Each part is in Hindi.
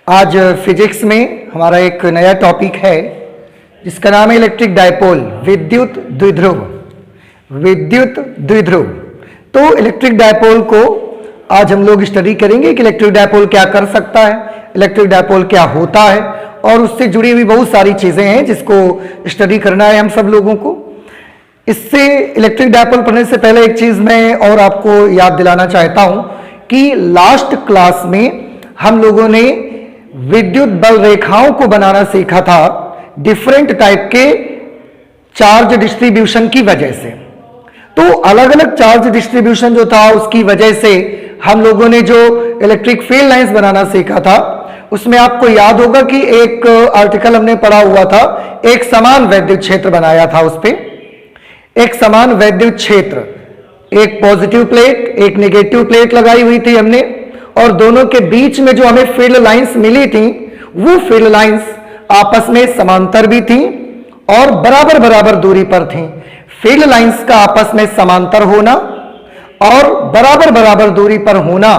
आज फिजिक्स में हमारा एक नया टॉपिक है जिसका नाम है इलेक्ट्रिक डायपोल, विद्युत द्विध्रुव। विद्युत द्विध्रुव। तो इलेक्ट्रिक डायपोल को आज हम लोग स्टडी करेंगे कि इलेक्ट्रिक डायपोल क्या कर सकता है, इलेक्ट्रिक डायपोल क्या होता है, और उससे जुड़ी हुई बहुत सारी चीजें हैं जिसको स्टडी करना है हम सब लोगों को। इससे इलेक्ट्रिक डायपोल पढ़ने से पहले एक चीज मैं और आपको याद दिलाना चाहता हूं कि लास्ट क्लास में हम लोगों ने विद्युत बल रेखाओं को बनाना सीखा था डिफरेंट टाइप के चार्ज डिस्ट्रीब्यूशन की वजह से। तो अलग अलग चार्ज डिस्ट्रीब्यूशन जो था उसकी वजह से हम लोगों ने जो इलेक्ट्रिक फील्ड लाइंस बनाना सीखा था उसमें आपको याद होगा कि एक आर्टिकल हमने पढ़ा हुआ था, एक समान वैद्युत क्षेत्र बनाया था। उस पर एक समान वैद्युत क्षेत्र, एक पॉजिटिव प्लेट एक नेगेटिव प्लेट लगाई हुई थी हमने, और दोनों के बीच में जो हमें फील्ड लाइंस मिली थी वो फील्ड लाइंस आपस में समांतर भी थी और बराबर बराबर दूरी पर थी। फील्ड लाइंस का आपस में समांतर होना और बराबर बराबर दूरी पर होना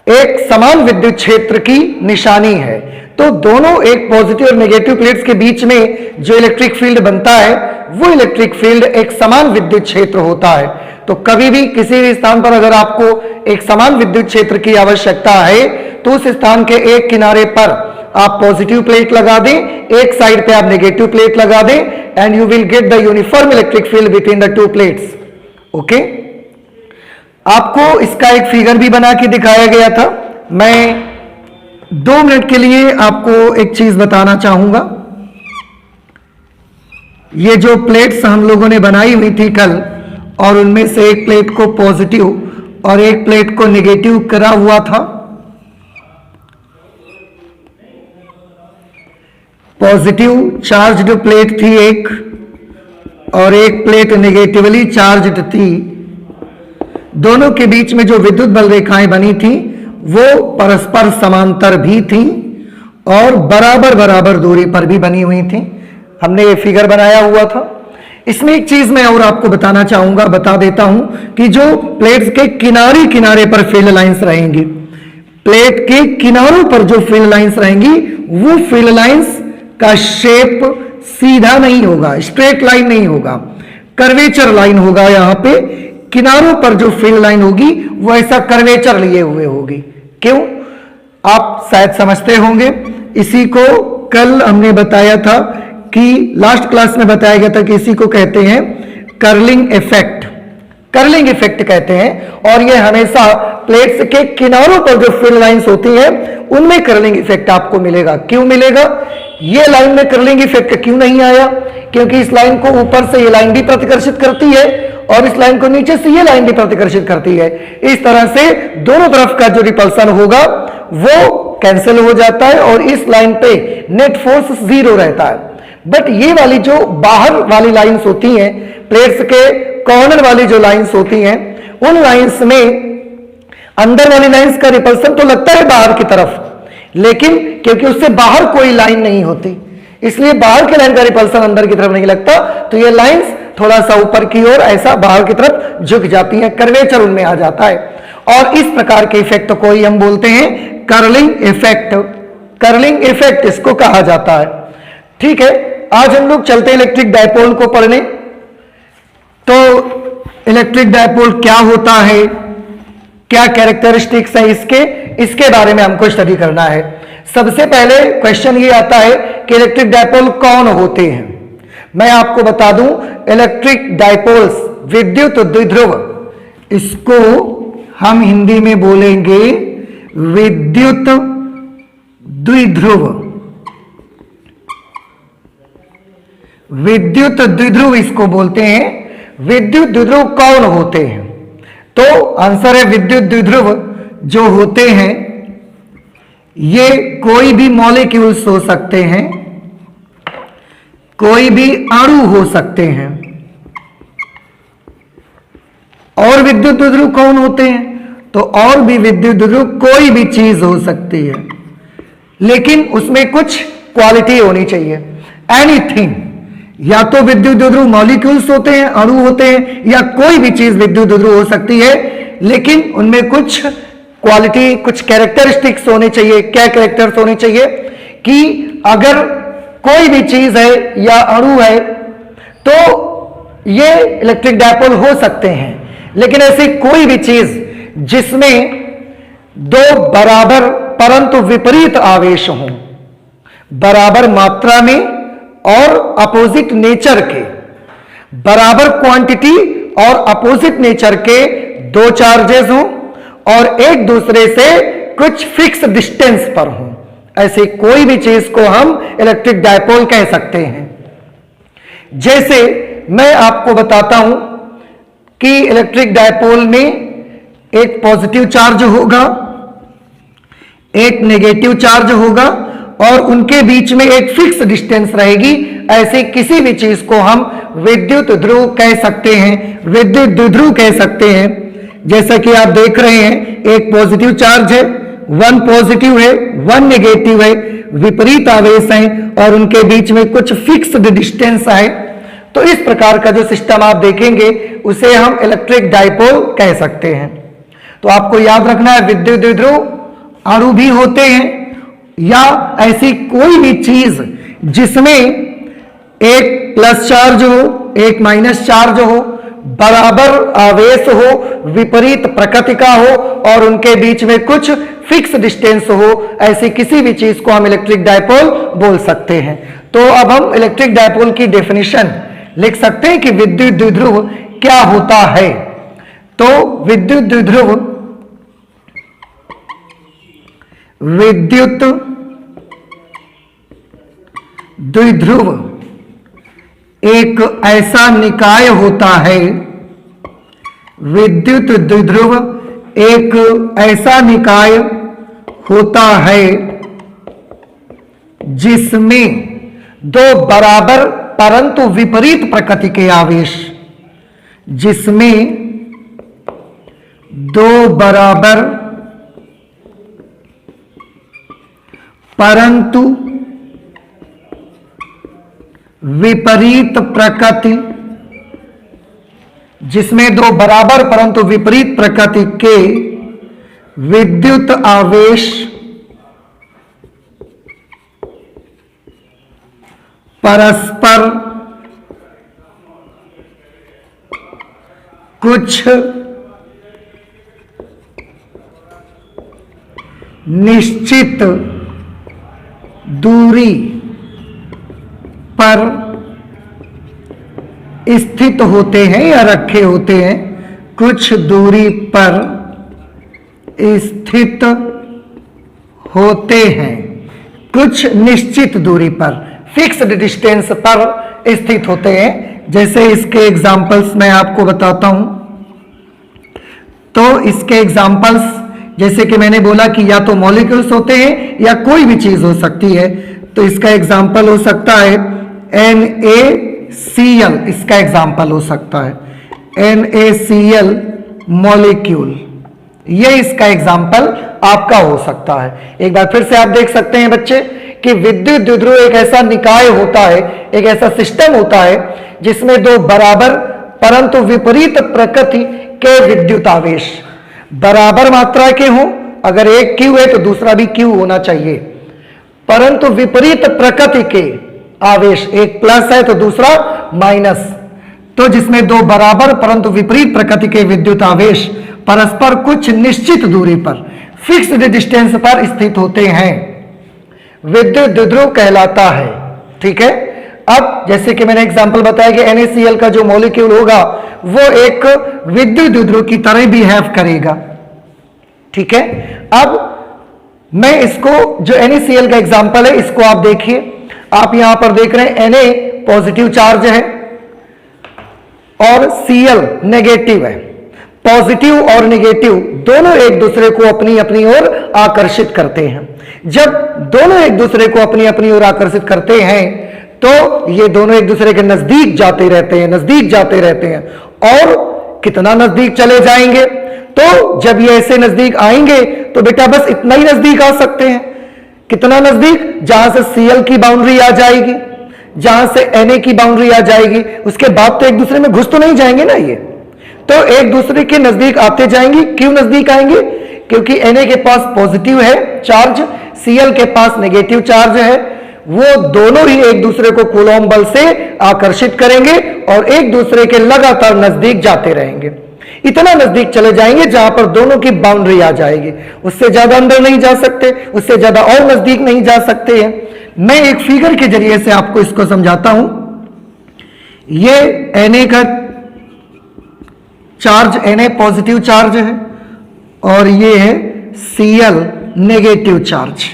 एक समान विद्युत क्षेत्र की निशानी है। तो दोनों एक पॉजिटिव और नेगेटिव प्लेट्स के बीच में जो इलेक्ट्रिक फील्ड बनता है वो इलेक्ट्रिक फील्ड एक समान विद्युत क्षेत्र होता है। तो कभी भी किसी भी स्थान पर अगर आपको एक समान विद्युत क्षेत्र की आवश्यकता है तो उस स्थान के एक किनारे पर आप पॉजिटिव प्लेट लगा दें, एक साइड पे आप नेगेटिव प्लेट लगा दें, and you will get the uniform electric field between the two plates. Okay, आपको इसका एक फिगर भी बना के दिखाया गया था। मैं 2 मिनट के लिए आपको एक चीज बताना चाहूंगा। ये जो प्लेट्स हम लोगों ने बनाई हुई थी कल, और उनमें से एक प्लेट को पॉजिटिव और एक प्लेट को नेगेटिव करा हुआ था। पॉजिटिव चार्ज्ड प्लेट थी एक, और एक प्लेट नेगेटिवली चार्ज्ड थी। दोनों के बीच में जो विद्युत बल रेखाएं बनी थी वो परस्पर समांतर भी थी और बराबर बराबर दूरी पर भी बनी हुई थी। हमने ये फिगर बनाया हुआ था। इसमें एक चीज मैं और आपको बताना चाहूंगा, बता देता हूं कि जो प्लेट्स के किनारे किनारे पर फील्ड लाइंस रहेंगी, प्लेट के किनारों पर जो फील्ड लाइंस रहेंगी वो फील्ड लाइंस का शेप सीधा नहीं होगा, स्ट्रेट लाइन नहीं होगा, कर्वेचर लाइन होगा। यहां पे किनारों पर जो फील्ड लाइन होगी वो ऐसा कर्वेचर लिए हुए होगी। क्यों, आप शायद समझते होंगे। इसी को कल हमने बताया था कि लास्ट क्लास में बताया गया था कि इसी को कहते हैं कर्लिंग इफेक्ट। कर्लिंग इफेक्ट कहते हैं, और ये हमेशा प्लेट्स के किनारों पर जो फील्ड लाइंस होती हैं उनमें कर्लिंग इफेक्ट आपको मिलेगा। क्यों मिलेगा? ये लाइन में कर्लिंग इफेक्ट क्यों नहीं आया? क्योंकि इस लाइन को ऊपर से ये लाइन भी प्रतिकर्षित करती है और इस लाइन को नीचे से ये लाइन भी प्रतिकर्षित करती है। इस तरह से दोनों तरफ का जो रिपल्सन होगा वो कैंसिल हो जाता है और इस लाइन पे नेट फोर्स 0 रहता है। बट ये वाली जो बाहर वाली लाइंस होती हैं, प्लेट्स के कॉर्नर वाली जो लाइंस होती हैं, उन लाइंस में अंदर वाली लाइंस का रिपल्सन तो लगता है बाहर की तरफ, लेकिन क्योंकि उससे बाहर कोई लाइन नहीं होती इसलिए बाहर की लाइन का रिपल्सन अंदर की तरफ नहीं लगता। तो ये लाइंस थोड़ा सा ऊपर की ओर ऐसा बाहर की तरफ झुक जाती हैं, कर्वेचर उनमें आ जाता है, और इस प्रकार के इफेक्ट को ही हम बोलते हैं कर्लिंग इफेक्ट। कर्लिंग इफेक्ट इसको कहा जाता है। ठीक है, आज हम लोग चलते हैं इलेक्ट्रिक डायपोल को पढ़ने। तो इलेक्ट्रिक डायपोल क्या होता है, क्या कैरेक्टरिस्टिक्स है इसके बारे में हमको स्टडी करना है। सबसे पहले क्वेश्चन ये आता है कि इलेक्ट्रिक डायपोल कौन होते हैं। मैं आपको बता दूं, इलेक्ट्रिक डायपोल्स विद्युत द्विध्रुव, इसको हम हिंदी में बोलेंगे विद्युत द्विध्रुव। विद्युत द्विध्रुव इसको बोलते हैं। विद्युत द्विध्रुव कौन होते हैं? तो आंसर है विद्युत द्विध्रुव जो होते हैं ये कोई भी मॉलिक्यूल्स हो सकते हैं, कोई भी अणु हो सकते हैं। और विद्युत द्विध्रुव कौन होते हैं? तो और भी विद्युत द्विध्रुव कोई भी चीज हो सकती है, लेकिन उसमें कुछ क्वालिटी होनी चाहिए। एनीथिंग, या तो विद्युत द्विध्रुव मॉलिक्यूल्स होते हैं, अणु होते हैं, या कोई भी चीज विद्युत द्विध्रुव हो सकती है, लेकिन उनमें कुछ क्वालिटी, कुछ कैरेक्टरिस्टिक्स होने चाहिए। क्या कैरेक्टर्स होने चाहिए कि अगर कोई भी चीज है या अणु है तो ये इलेक्ट्रिक डायपोल हो सकते हैं, लेकिन ऐसी कोई भी चीज जिसमें दो बराबर परंतु विपरीत आवेश हों, बराबर मात्रा में और अपोजिट नेचर के, बराबर क्वांटिटी और अपोजिट नेचर के दो चार्जेस हों और एक दूसरे से कुछ फिक्स डिस्टेंस पर हों, ऐसी कोई भी चीज को हम इलेक्ट्रिक डायपोल कह सकते हैं। जैसे मैं आपको बताता हूं कि इलेक्ट्रिक डायपोल में एक पॉजिटिव चार्ज होगा, एक नेगेटिव चार्ज होगा और उनके बीच में एक फिक्स डिस्टेंस रहेगी। ऐसे किसी भी चीज को हम विद्युत ध्रुव कह सकते हैं, विद्युत द्विध्रुव कह सकते हैं। जैसा कि आप देख रहे हैं, एक पॉजिटिव चार्ज है, वन पॉजिटिव है, वन नेगेटिव है, विपरीत आवेश है और उनके बीच में कुछ फिक्स्ड डिस्टेंस है। तो इस प्रकार का जो सिस्टम आप देखेंगे उसे हम इलेक्ट्रिक डायपोल कह सकते हैं। तो आपको याद रखना है, विद्युत द्विध्रुव अणु भी होते हैं या ऐसी कोई भी चीज जिसमें एक प्लस चार्ज हो, एक माइनस चार्ज हो, बराबर आवेश हो, विपरीत प्रकृति का हो और उनके बीच में कुछ फिक्स डिस्टेंस हो, ऐसी किसी भी चीज को हम इलेक्ट्रिक डायपोल बोल सकते हैं। तो अब हम इलेक्ट्रिक डायपोल की डेफिनेशन लिख सकते हैं कि विद्युत द्विध्रुव क्या होता है। तो विद्युत द्विध्रुव एक ऐसा निकाय होता है, विद्युत द्विध्रुव एक ऐसा निकाय होता है जिसमें दो बराबर परंतु विपरीत प्रकृति के आवेश, जिसमें दो बराबर परंतु विपरीत प्रकृति, जिसमें दो बराबर परंतु विपरीत प्रकृति के विद्युत आवेश परस्पर कुछ निश्चित दूरी पर स्थित होते हैं या रखे होते हैं, कुछ दूरी पर स्थित होते हैं, कुछ निश्चित दूरी पर फिक्स्ड डिस्टेंस पर स्थित होते हैं। जैसे इसके एग्जाम्पल्स मैं आपको बताता हूं। तो इसके एग्जाम्पल्स जैसे कि मैंने बोला कि या तो मॉलिक्यूल्स होते हैं या कोई भी चीज हो सकती है। तो इसका एग्जाम्पल हो सकता है NaCl, इसका एग्जाम्पल हो सकता है NaCl मॉलिक्यूल, ये इसका एग्जाम्पल आपका हो सकता है। एक बार फिर से आप देख सकते हैं बच्चे कि विद्युत द्विध्रुव एक ऐसा निकाय होता है, एक ऐसा सिस्टम होता है जिसमें दो बराबर परंतु विपरीत प्रकृति के विद्युत आवेश बराबर मात्रा के हों, अगर एक Q है तो दूसरा भी Q होना चाहिए, परंतु विपरीत प्रकृति के आवेश, एक प्लस है तो दूसरा माइनस, तो जिसमें दो बराबर परंतु विपरीत प्रकृति के विद्युत आवेश परस्पर कुछ निश्चित दूरी पर फिक्स्ड डिस्टेंस पर स्थित होते हैं, विद्युत द्विध्रुव कहलाता है। ठीक है। अब जैसे कि मैंने एग्जांपल बताया कि NaCl का जो मॉलिक्यूल होगा वो एक विद्युत द्विध्रुव की तरह बिहेव करेगा। ठीक है। अब मैं इसको जो NaCl का एग्जांपल है इसको आप देखिए, आप यहां पर देख रहे हैं Na पॉजिटिव चार्ज है और Cl नेगेटिव है। पॉजिटिव और नेगेटिव दोनों एक दूसरे को अपनी अपनी ओर आकर्षित करते हैं। जब दोनों एक दूसरे को अपनी अपनी ओर आकर्षित करते हैं तो ये दोनों एक दूसरे के नजदीक जाते रहते हैं, नजदीक जाते रहते हैं। और कितना नजदीक चले जाएंगे, तो जब ये ऐसे नजदीक आएंगे तो बेटा बस इतना ही नजदीक आ सकते हैं। कितना नजदीक, जहां से Cl की बाउंड्री आ जाएगी, जहां से Na की बाउंड्री आ जाएगी, उसके बाद तो एक दूसरे में घुस तो नहीं जाएंगे ना ये, तो एक दूसरे के नजदीक आते जाएंगे। क्यों नजदीक आएंगे? क्योंकि Na के पास पॉजिटिव है चार्ज, Cl के पास नेगेटिव चार्ज है, वो दोनों ही एक दूसरे को कूलॉम बल से आकर्षित करेंगे और एक दूसरे के लगातार नजदीक जाते रहेंगे। इतना नजदीक चले जाएंगे जहां पर दोनों की बाउंड्री आ जाएगी, उससे ज्यादा अंदर नहीं जा सकते, उससे ज्यादा और नजदीक नहीं जा सकते हैं। मैं एक फिगर के जरिए से आपको इसको समझाता हूं। ये Na का चार्ज, Na पॉजिटिव चार्ज है और ये है Cl नेगेटिव चार्ज।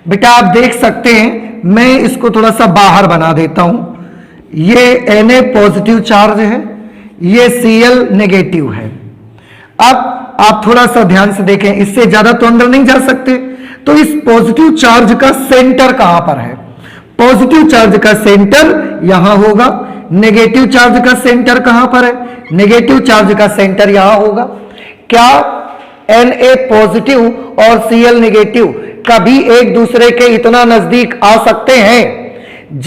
बेटा आप देख सकते हैं, मैं इसको थोड़ा सा बाहर बना देता हूं। ये Na पॉजिटिव चार्ज है, ये Cl नेगेटिव है। अब आप थोड़ा सा ध्यान से देखें, इससे ज्यादा तो अंदर नहीं जा सकते, तो इस पॉजिटिव चार्ज का सेंटर कहां पर है? पॉजिटिव चार्ज का सेंटर यहां होगा। नेगेटिव चार्ज का सेंटर कहां पर है? नेगेटिव चार्ज का सेंटर यहां होगा। क्या Na पॉजिटिव और Cl नेगेटिव कभी एक दूसरे के इतना नजदीक आ सकते हैं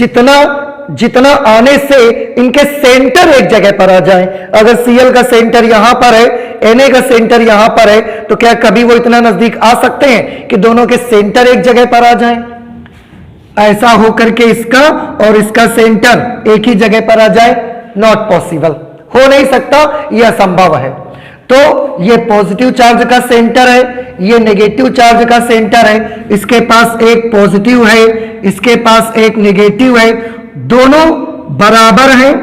जितना आने से इनके सेंटर एक जगह पर आ जाए? अगर Cl का सेंटर यहां पर है, Na का सेंटर यहां पर है, तो क्या कभी वो इतना नजदीक आ सकते हैं कि दोनों के सेंटर एक जगह पर आ जाएं? ऐसा होकर के इसका और इसका सेंटर एक ही जगह पर आ जाए? नॉट पॉसिबल, हो नहीं सकता, यह असंभव है। तो ये पॉजिटिव चार्ज का सेंटर है, ये नेगेटिव चार्ज का सेंटर है। इसके पास एक पॉजिटिव है, इसके पास एक नेगेटिव है, दोनों बराबर हैं,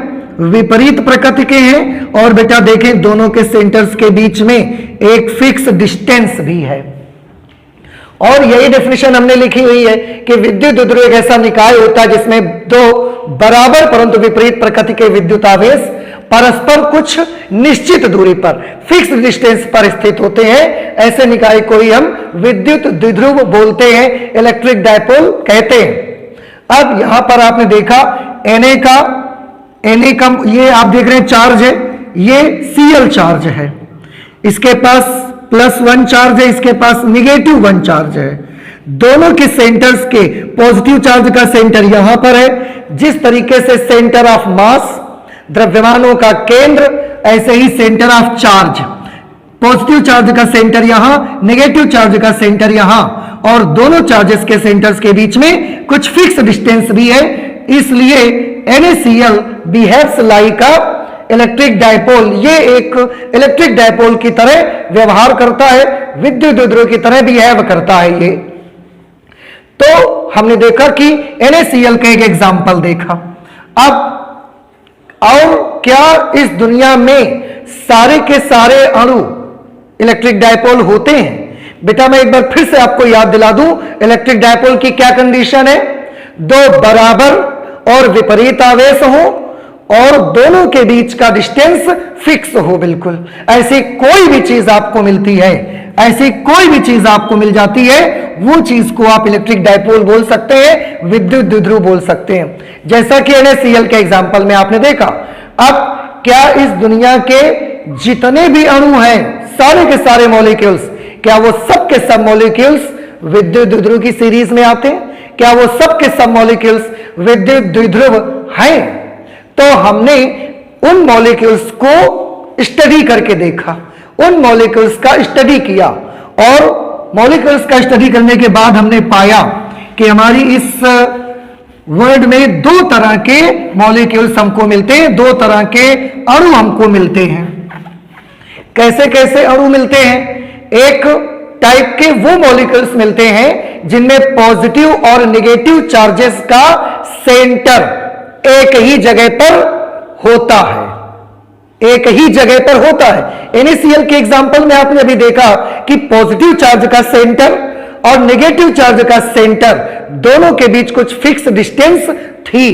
विपरीत प्रकृति के हैं। और बेटा देखें, दोनों के सेंटर्स के बीच में एक फिक्स डिस्टेंस भी है। और यही डेफिनेशन हमने लिखी हुई है कि विद्युत द्विध्रुव एक ऐसा निकाय होता है जिसमें दो बराबर परंतु विपरीत प्रकृति के विद्युत आवेश परस्पर कुछ निश्चित दूरी पर, फिक्स डिस्टेंस पर स्थित होते हैं। ऐसे निकाय को ही हम विद्युत द्विध्रुव बोलते हैं, इलेक्ट्रिक डायपोल कहते हैं। अब यहां पर आपने देखा Na का ये आप देख रहे हैं चार्ज है, ये Cl चार्ज है, इसके पास +1 चार्ज है, इसके पास -1 चार्ज है। दोनों के सेंटर्स के पॉजिटिव चार्ज का सेंटर यहां पर है। जिस तरीके से सेंटर ऑफ मास द्रव्यमानों का केंद्र, ऐसे ही centre of charge, positive charge का सेंटर यहां, नेगेटिव चार्ज का सेंटर यहां, और दोनों चार्जेस के सेंटर्स के बीच में कुछ फिक्स डिस्टेंस भी है। इसलिए NaCl बिहेव्स लाइक अ इलेक्ट्रिक डायपोल, ये एक इलेक्ट्रिक डायपोल की तरह व्यवहार करता है, विद्युत द्विध्रुव की तरह बिहेव करता है ये। तो हमने देखा कि NaCl का एक एग्जाम्पल देखा। अब और क्या इस दुनिया में सारे के सारे अणु इलेक्ट्रिक डायपोल होते हैं? बेटा मैं एक बार फिर से आपको याद दिला दूं, इलेक्ट्रिक डायपोल की क्या कंडीशन है? दो बराबर और विपरीत आवेश हो और दोनों के बीच का डिस्टेंस फिक्स हो बिल्कुल। ऐसी कोई भी चीज आपको मिलती है, ऐसी कोई भी चीज आपको मिल जाती है, वो चीज को आप इलेक्ट्रिक डायपोल बोल सकते हैं, विद्युत द्विध्रुव बोल सकते हैं। जैसा कि NaCl के एग्जांपल में आपने देखा। अब क्या इस दुनिया के जितने भी अणु हैं, सारे के सारे मॉलिक्यूल्स, क्या वो सब के सब मॉलिक्यूल्स विद्युत द्विध्रुव की सीरीज में आते हैं? क्या वो सब के सब मॉलिक्यूल्स विद्युत द्विध्रुव हैं? तो हमने उन मॉलिक्यूल्स को स्टडी करके देखा, उन मॉलिक्यूल्स का स्टडी किया, और मॉलिक्यूल्स का स्टडी करने के बाद हमने पाया कि हमारी इस वर्ल्ड में दो तरह के मॉलिक्यूल्स हमको मिलते हैं, दो तरह के अणु हमको मिलते हैं। कैसे कैसे अणु मिलते हैं? एक टाइप के वो मॉलिक्यूल्स मिलते हैं जिनमें पॉजिटिव और नेगेटिव चार्जेस का सेंटर एक ही जगह पर होता है, एक ही जगह पर होता है। NaCl के एग्जांपल में आपने अभी देखा कि पॉजिटिव चार्ज का सेंटर और नेगेटिव चार्ज का सेंटर दोनों के बीच कुछ फिक्स डिस्टेंस थी।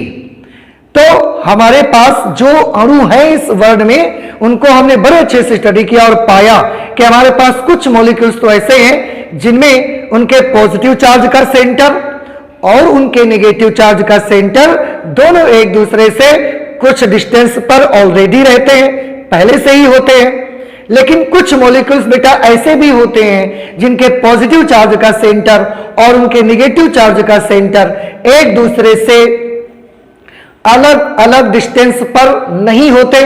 तो हमारे पास जो अणु हैं इस वर्ल्ड में, उनको हमने बड़े अच्छे से स्टडी किया और पाया कि हमारे पास कुछ मॉलिक्यूल्स तो ऐसे हैं जिनमें उनके पॉजिटिव चार्ज का सेंटर और उनके नेगेटिव चार्ज का सेंटर दोनों एक दूसरे से कुछ डिस्टेंस पर ऑलरेडी रहते हैं, पहले से ही होते हैं। लेकिन कुछ मॉलिक्यूल्स बेटा ऐसे भी होते हैं जिनके पॉजिटिव चार्ज का सेंटर और उनके नेगेटिव चार्ज का सेंटर एक दूसरे से अलग अलग डिस्टेंस पर नहीं होते,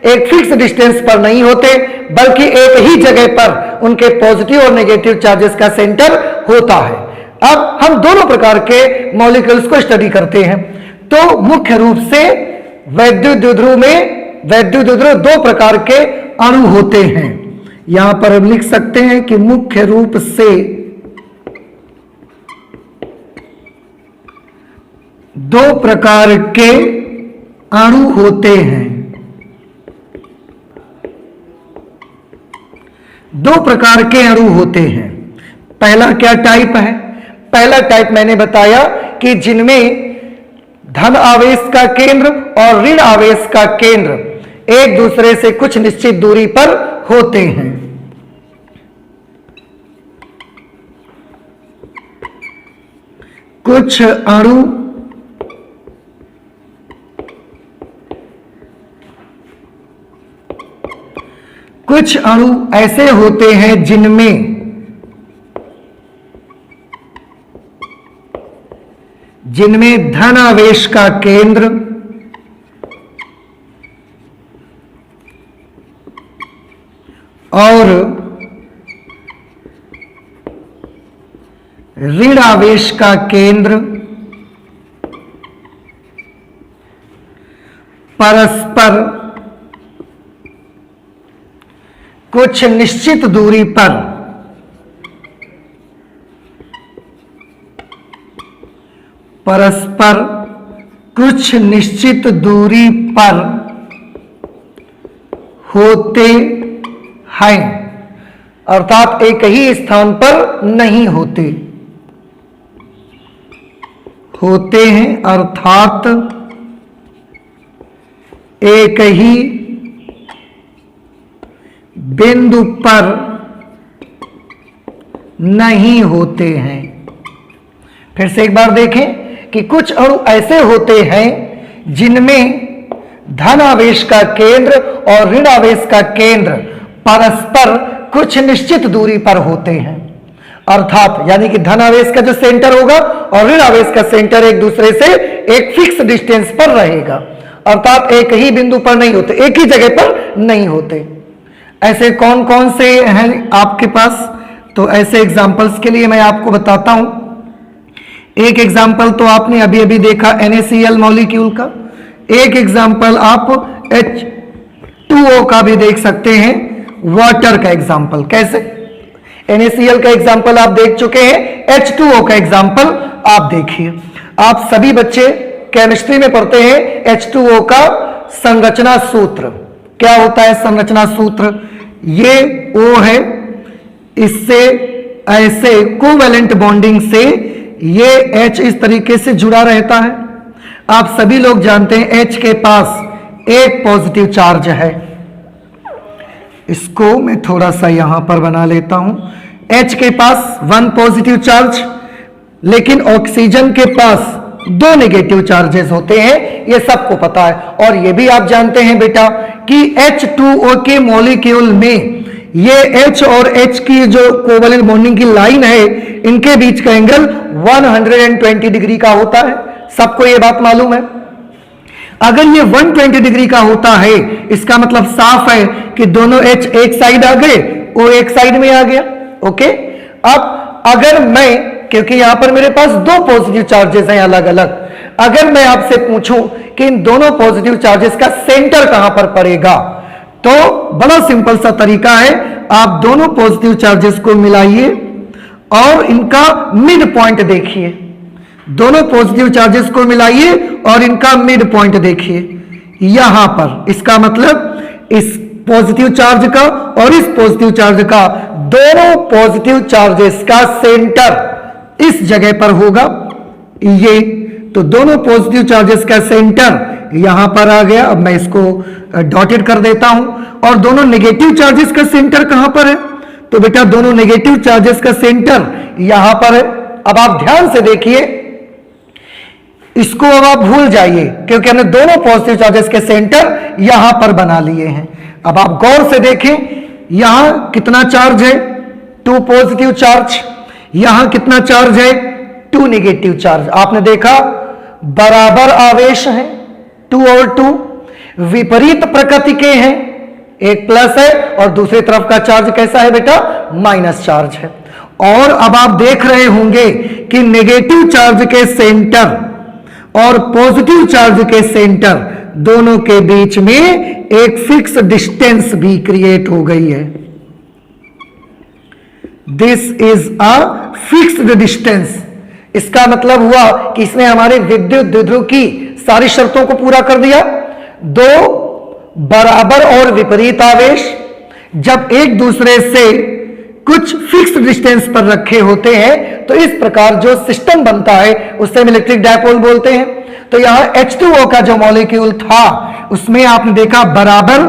एक फिक्स डिस्टेंस पर नहीं होते, बल्कि एक ही जगह पर उनके पॉजिटिव और नेगेटिव चार्जेस का सेंटर होता है। अब हम दोनों प्रकार के मॉलिक्यूल्स को स्टडी करते हैं। तो मुख्य रूप से वैद्युत द्विध्रुव में दो प्रकार के अणु होते हैं। यहां पर हम लिख सकते हैं कि मुख्य रूप से दो प्रकार के अणु होते हैं। दो प्रकार के अणु होते हैं। पहला क्या टाइप है? पहला टाइप मैंने बताया कि जिनमें धन आवेश का केंद्र और ऋण आवेश का केंद्र एक दूसरे से कुछ निश्चित दूरी पर होते हैं। कुछ अणु ऐसे होते हैं जिनमें धन आवेश का केंद्र और ऋण आवेश का केंद्र परस्पर कुछ निश्चित दूरी पर होते हैं, अर्थात एक ही स्थान पर नहीं होते हैं, अर्थात एक ही बिंदु पर नहीं होते हैं। फिर से एक बार देखें कि कुछ अणु ऐसे होते हैं जिनमें धन आवेश का केंद्र और ऋण आवेश का केंद्र परस्पर कुछ निश्चित दूरी पर होते हैं, अर्थात यानी कि धन आवेश का जो सेंटर होगा और ऋण आवेश का सेंटर एक दूसरे से एक फिक्स डिस्टेंस पर रहेगा, अर्थात एक ही बिंदु पर नहीं होते, एक ही जगह पर नहीं होते। ऐसे कौन कौन से हैं आपके पास? तो ऐसे एग्जाम्पल्स के लिए मैं आपको बताता हूं। एक एग्जाम्पल तो आपने अभी अभी देखा NaCl मॉलिक्यूल का, एक एग्जाम्पल आप H2O का भी देख सकते हैं, वाटर का एग्जाम्पल। कैसे? NaCl का एग्जाम्पल आप देख चुके हैं, H2O का एग्जाम्पल आप देखिए। आप सभी बच्चे केमिस्ट्री में पढ़ते हैं H2O का संरचना सूत्र। क्या होता है संरचना सूत्र? ये O है, इससे ऐसे कोवैलेंट बॉन्डिंग से ये H इस तरीके से जुड़ा रहता है। आप सभी लोग जानते हैं H के पास एक पॉजिटिव चार्ज है। इसको मैं थोड़ा सा यहां पर बना लेता हूं। H के पास 1 पॉजिटिव चार्ज, लेकिन ऑक्सीजन के पास 2 नेगेटिव चार्जेस होते हैं, ये सबको पता है। और ये भी आप जानते हैं बेटा कि H2O के मॉलिक्यूल में ये H और H की जो कोवैलेंट बॉन्डिंग की लाइन है, इनके बीच का एंगल 120 डिग्री का होता है। सबको ये बात मालूम है। अगर ये 120 डिग्री का होता है, इसका मतलब साफ है कि दोनों H एक साइड आ गए, O एक साइड में आ गया। ओके, अब अगर मैं, क्योंकि यहां पर मेरे पास 2 पॉजिटिव चार्जेस हैं अलग अलग, अगर मैं आपसे पूछूं कि इन दोनों पॉजिटिव चार्जेस का सेंटर कहां पर पड़ेगा, तो बड़ा सिंपल सा तरीका है। आप दोनों पॉजिटिव चार्जेस को मिलाइए और इनका मिड पॉइंट देखिए। दोनों पॉजिटिव चार्जेस को मिलाइए और इनका मिड पॉइंट देखिए यहां पर। इसका मतलब इस पॉजिटिव चार्ज का और इस पॉजिटिव चार्ज का, दोनों पॉजिटिव चार्जेस का सेंटर इस जगह पर होगा। ये तो दोनों पॉजिटिव चार्जेस का सेंटर यहां पर आ गया। अब मैं इसको डॉटेड कर देता हूं। और दोनों नेगेटिव चार्जेस का सेंटर कहां पर है? तो बेटा दोनों नेगेटिव चार्जेस का सेंटर यहां पर है। अब आप ध्यान से देखिए, इसको अब आप भूल जाइए क्योंकि हमने दोनों पॉजिटिव चार्जेस के सेंटर यहां पर बना लिए हैं। अब आप गौर से देखें, यहां कितना चार्ज है? 2 पॉजिटिव चार्ज। यहां कितना चार्ज है? 2 नेगेटिव चार्ज। आपने देखा बराबर आवेश है 2 और 2। विपरीत प्रकृति के हैं, एक प्लस है और दूसरी तरफ का चार्ज कैसा है बेटा, माइनस चार्ज है। और अब आप देख रहे होंगे कि नेगेटिव चार्ज के सेंटर और पॉजिटिव चार्ज के सेंटर दोनों के बीच में एक फिक्स डिस्टेंस भी क्रिएट हो गई है। This is a fixed distance. इसका मतलब हुआ कि इसने हमारे विद्युत द्विध्रुव की सारी शर्तों को पूरा कर दिया। दो बराबर और विपरीत आवेश जब एक दूसरे से कुछ फिक्स्ड डिस्टेंस पर रखे होते हैं तो इस प्रकार जो सिस्टम बनता है उसे हम इलेक्ट्रिक डायपोल बोलते हैं। तो यहां H2O का जो मॉलिक्यूल था उसमें आपने देखा बराबर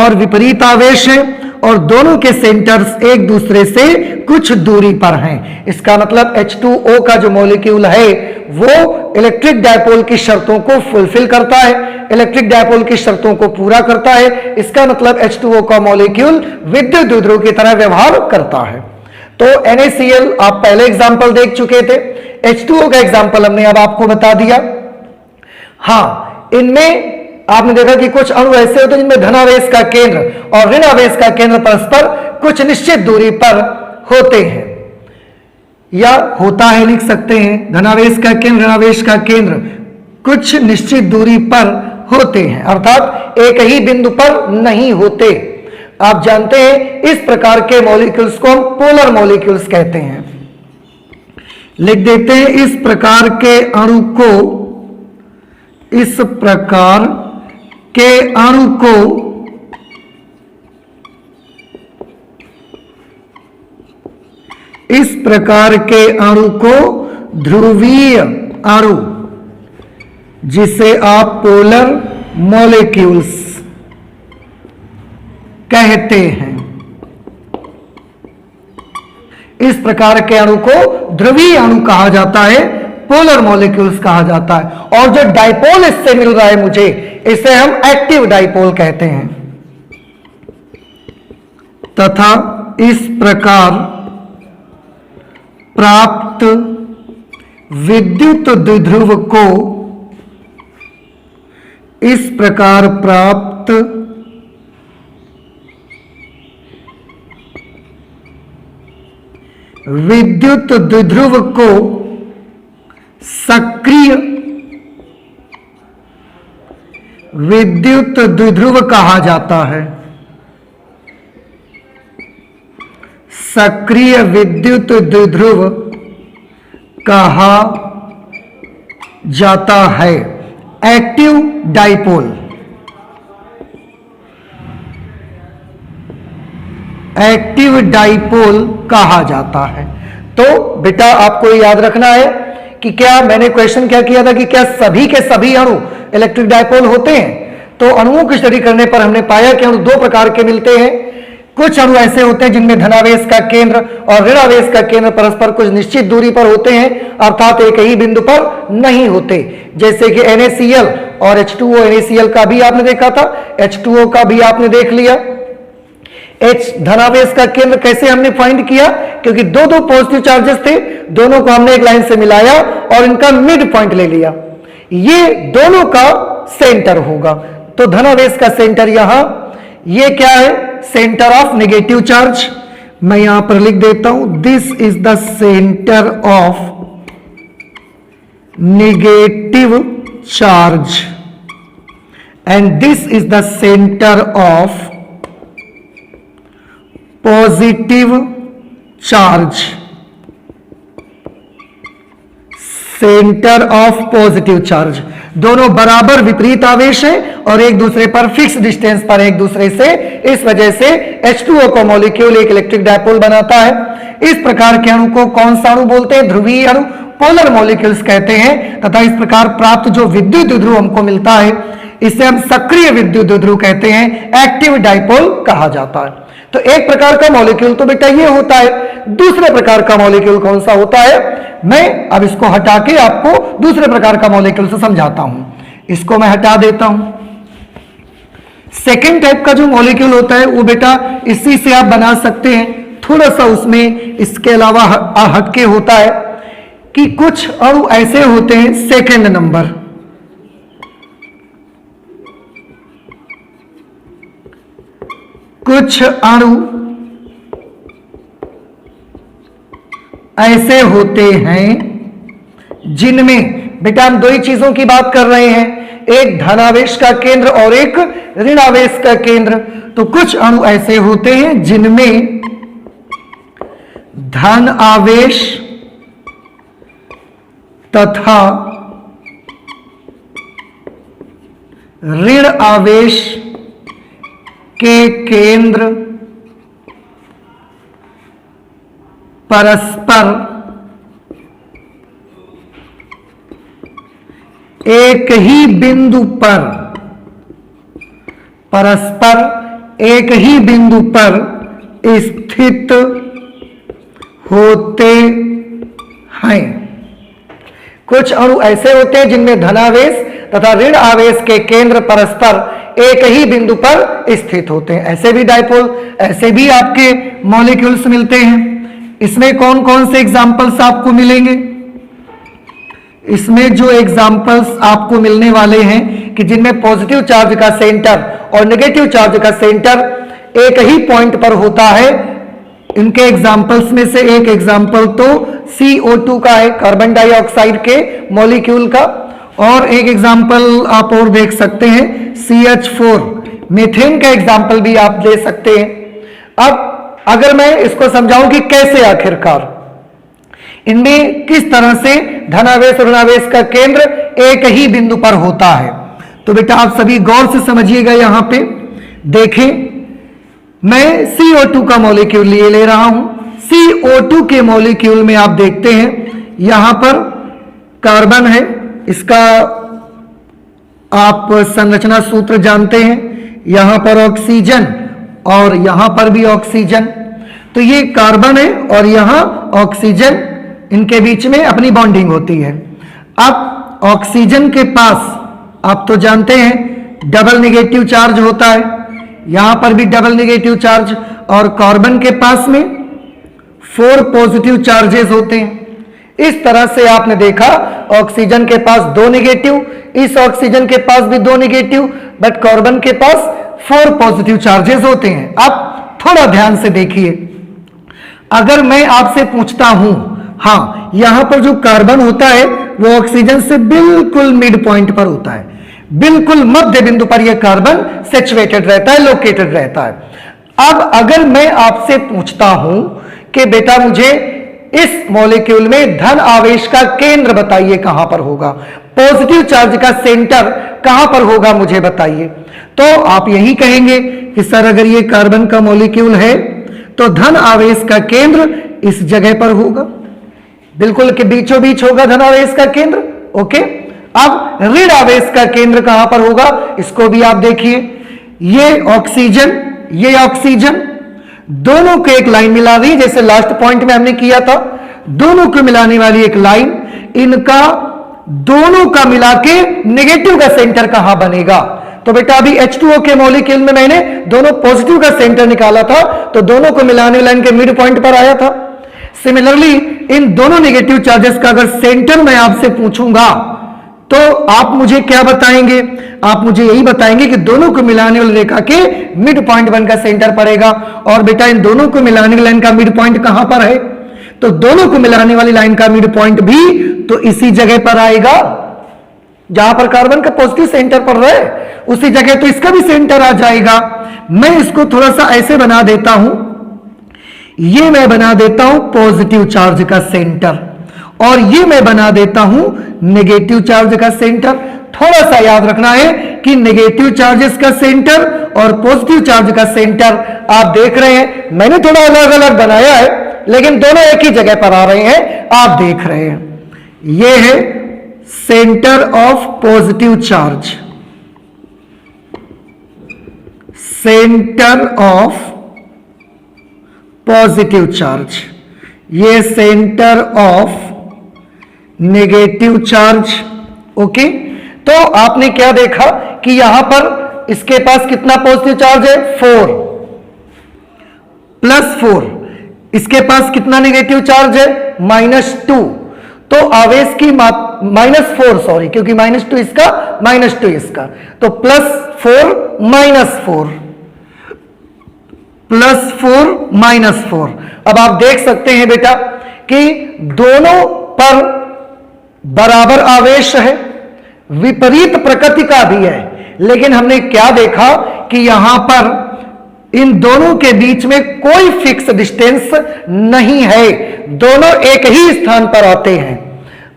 और विपरीत आवेश है और दोनों के सेंटर्स एक दूसरे से कुछ दूरी पर हैं। इसका मतलब H2O का जो मॉलिक्यूल है वो इलेक्ट्रिक डायपोल की शर्तों को फुलफिल करता है, इलेक्ट्रिक डायपोल की शर्तों को पूरा करता है। इसका मतलब H2O का मॉलिक्यूल विद्युत द्विध्रुव की तरह व्यवहार करता है। तो NaCl आप पहले एग्जांपल देख चुके थे, H2O का एग्जांपल हमने अब आपको बता दिया। हाँ, इनमें आपने देखा कि कुछ अणु ऐसे होते हैं जिनमें धनावेश का केंद्र और ऋणावेश का केंद्र परस्पर कुछ निश्चित दूरी पर होते हैं, या होता है लिख सकते हैं, धनावेश का केंद्र ऋणावेश का केंद्र कुछ निश्चित दूरी पर होते हैं, अर्थात एक ही बिंदु पर नहीं होते। आप जानते हैं इस प्रकार के मॉलिक्यूल्स को हम पोलर मॉलिक्यूल्स कहते हैं। लिख देते हैं इस प्रकार के अणु को, इस प्रकार के अणु को इस प्रकार के अणु को ध्रुवीय अणु, जिसे आप पोलर मॉलिक्यूल्स कहते हैं, इस प्रकार के अणु को ध्रुवीय अणु कहा जाता है, पोलर मॉलिक्यूल्स कहा जाता है। और जो डाइपोल इससे मिल रहा है मुझे, इसे हम एक्टिव डाइपोल कहते हैं। तथा इस प्रकार प्राप्त विद्युत द्विध्रुव को, इस प्रकार प्राप्त विद्युत द्विध्रुव को सक्रिय विद्युत द्विध्रुव कहा जाता है। सक्रिय विद्युत द्विध्रुव कहा जाता है, एक्टिव डाइपोल। एक्टिव डाइपोल कहा जाता है। तो बेटा आपको याद रखना है कि क्या मैंने क्वेश्चन क्या किया था कि क्या सभी के सभी अणु इलेक्ट्रिक डायपोल होते हैं। तो अणुओं की स्टडी करने पर हमने पाया कि अणु दो प्रकार के मिलते हैं। कुछ अणु ऐसे होते हैं जिनमें धनावेश का केंद्र और ऋणावेश का केंद्र परस्पर कुछ निश्चित दूरी पर होते हैं, अर्थात एक ही बिंदु पर नहीं होते, जैसे कि NaCl और H2O। NaCl का भी आपने देखा था, H2O का भी आपने देख लिया। H धनावेश का केंद्र कैसे हमने फाइंड किया, क्योंकि दो दो पॉजिटिव चार्जेस थे, दोनों को हमने एक लाइन से मिलाया और इनका मिड पॉइंट ले लिया, ये दोनों का सेंटर होगा। तो धनावेश का सेंटर यहां, ये क्या है, सेंटर ऑफ नेगेटिव चार्ज। मैं यहां पर लिख देता हूं, this is the centre of negative charge and this is the centre of positive charge. Centre of positive charge, दोनों बराबर विपरीत आवेश है और एक दूसरे पर फिक्स डिस्टेंस पर एक दूसरे से, इस वजह से H2O का मॉलिक्यूल एक इलेक्ट्रिक डायपोल बनाता है। इस प्रकार के अणु को कौन सा अणु बोलते हैं, ध्रुवीय अणु, पोलर मॉलिक्यूल्स कहते हैं। तथा इस प्रकार प्राप्त जो विद्युत द्विध्रुव हमको मिलता है, इसे हम सक्रिय विद्युत द्विध्रुव कहते हैं, एक्टिव डायपोल कहा जाता है। तो एक प्रकार का मॉलिक्यूल तो बेटा ये होता है, दूसरे प्रकार का मॉलिक्यूल कौन सा होता है, मैं अब इसको हटा के आपको दूसरे प्रकार का मॉलिक्यूल से समझाता हूं। इसको मैं हटा देता हूं। सेकेंड टाइप का जो मॉलिक्यूल होता है वो बेटा इसी से आप बना सकते हैं, थोड़ा सा उसमें इसके अलावा हटके होता है कि कुछ अणु ऐसे होते हैं सेकेंड नंबर, कुछ अणु ऐसे होते हैं जिनमें, बेटा हम दो ही चीजों की बात कर रहे हैं, एक धनावेश का केंद्र और एक ऋणावेश का केंद्र। तो कुछ अणु ऐसे होते हैं जिनमें धन आवेश तथा ऋण आवेश के केंद्र परस्पर एक ही बिंदु पर स्थित होते हैं। कुछ अणु ऐसे होते हैं जिनमें धनावेश तथा ऋण आवेश के केंद्र परस्पर एक ही बिंदु पर स्थित होते हैं। ऐसे भी डायपोल, ऐसे भी आपके मॉलिक्यूल्स मिलते हैं। इसमें कौन कौन से एग्जाम्पल्स आपको मिलेंगे? इसमें जो एग्जाम्पल्स आपको मिलने वाले हैं कि जिनमें पॉजिटिव चार्ज का सेंटर और नेगेटिव चार्ज का सेंटर एक ही पॉइंट पर होता है, इनके एग्जाम्पल्स में से एक एग्जाम्पल तो CO2 का है, कार्बन डाइऑक्साइड के मॉलिक्यूल का, और एक एग्जाम्पल आप और देख सकते हैं CH4, मीथेन का एग्जाम्पल भी आप ले सकते हैं। अब अगर मैं इसको समझाऊं कि कैसे आखिरकार इनमें किस तरह से धनावेश और ऋणावेश का केंद्र एक ही बिंदु पर होता है, तो बेटा आप सभी गौर से समझिएगा। यहां पे देखें, मैं CO2 का मॉलिक्यूल ले रहा हूं। CO2 के मॉलिक्यूल में आप देखते हैं यहां पर कार्बन है, इसका आप संरचना सूत्र जानते हैं, यहां पर ऑक्सीजन और यहां पर भी ऑक्सीजन। तो ये कार्बन है और यहां ऑक्सीजन, इनके बीच में अपनी बॉन्डिंग होती है। अब ऑक्सीजन के पास आप तो जानते हैं डबल नेगेटिव चार्ज होता है, यहां पर भी डबल नेगेटिव चार्ज, और कार्बन के पास में 4 पॉजिटिव चार्जेस होते हैं। इस तरह से आपने देखा ऑक्सीजन के पास 2 नेगेटिव, इस ऑक्सीजन के पास भी 2 नेगेटिव, बट कार्बन के पास 4 पॉजिटिव चार्जेस होते हैं। अब थोड़ा ध्यान से देखिए, अगर मैं आपसे पूछता हूं, हाँ यहां पर जो कार्बन होता है वो ऑक्सीजन से बिल्कुल मिड पॉइंट पर होता है, बिल्कुल मध्य बिंदु पर यह कार्बन सिचुएटेड रहता है, लोकेटेड रहता है। अब अगर मैं आपसे पूछता हूं कि बेटा मुझे इस मॉलिक्यूल में धन आवेश का केंद्र बताइए कहां पर होगा, पॉजिटिव चार्ज का सेंटर कहां पर होगा मुझे बताइए, तो आप यही कहेंगे कि सर अगर ये कार्बन का मॉलिक्यूल है तो धन आवेश का केंद्र इस जगह पर होगा, बिल्कुल के बीचों बीच होगा धन आवेश का केंद्र। ओके, अब ऋण आवेश का केंद्र कहां पर होगा इसको भी आप देखिए, ये ऑक्सीजन दोनों को एक लाइन मिला रही है, जैसे लास्ट पॉइंट में हमने किया था, दोनों को मिलाने वाली एक लाइन, इनका दोनों का मिला के नेगेटिव का सेंटर कहां बनेगा, तो बेटा अभी H2O के मॉलिक्यूल में मैंने दोनों पॉजिटिव का सेंटर निकाला था, तो दोनों को मिलाने लाइन के मिड पॉइंट पर आया था। सिमिलरली इन दोनों नेगेटिव चार्जेस का अगर सेंटर मैं आपसे पूछूंगा तो आप मुझे क्या बताएंगे, आप मुझे यही बताएंगे कि दोनों को मिलाने वाली रेखा के मिड पॉइंट 1 का सेंटर पड़ेगा, और बेटा इन दोनों को मिलाने वाली लाइन का मिड पॉइंट कहां पर है, तो दोनों को मिलाने वाली लाइन का मिड पॉइंट भी तो इसी जगह पर आएगा जहां पर कार्बन का पॉजिटिव सेंटर पड़ रहा है, उसी जगह तो इसका भी सेंटर आ जाएगा। मैं इसको थोड़ा सा ऐसे बना देता हूं, ये मैं बना देता हूं पॉजिटिव चार्ज का सेंटर, और ये मैं बना देता हूं नेगेटिव चार्ज का सेंटर। थोड़ा सा याद रखना है कि नेगेटिव चार्जेस का सेंटर और पॉजिटिव चार्ज का सेंटर आप देख रहे हैं, मैंने थोड़ा अलग अलग बनाया है लेकिन दोनों एक ही जगह पर आ रहे हैं, आप देख रहे हैं। ये है centre of positive charge, centre of positive charge, ये centre of negative charge. Okay, तो आपने क्या देखा कि यहां पर इसके पास कितना पॉजिटिव चार्ज है, 4 + 4, इसके पास कितना नेगेटिव चार्ज है, -2, तो आवेश की -4 सॉरी, क्योंकि -2 इसका -2 इसका, तो +4 -4, +4 -4। अब आप देख सकते हैं बेटा कि दोनों पर बराबर आवेश है, विपरीत प्रकृति का भी है, लेकिन हमने क्या देखा कि यहां पर इन दोनों के बीच में कोई फिक्स डिस्टेंस नहीं है, दोनों एक ही स्थान पर आते हैं।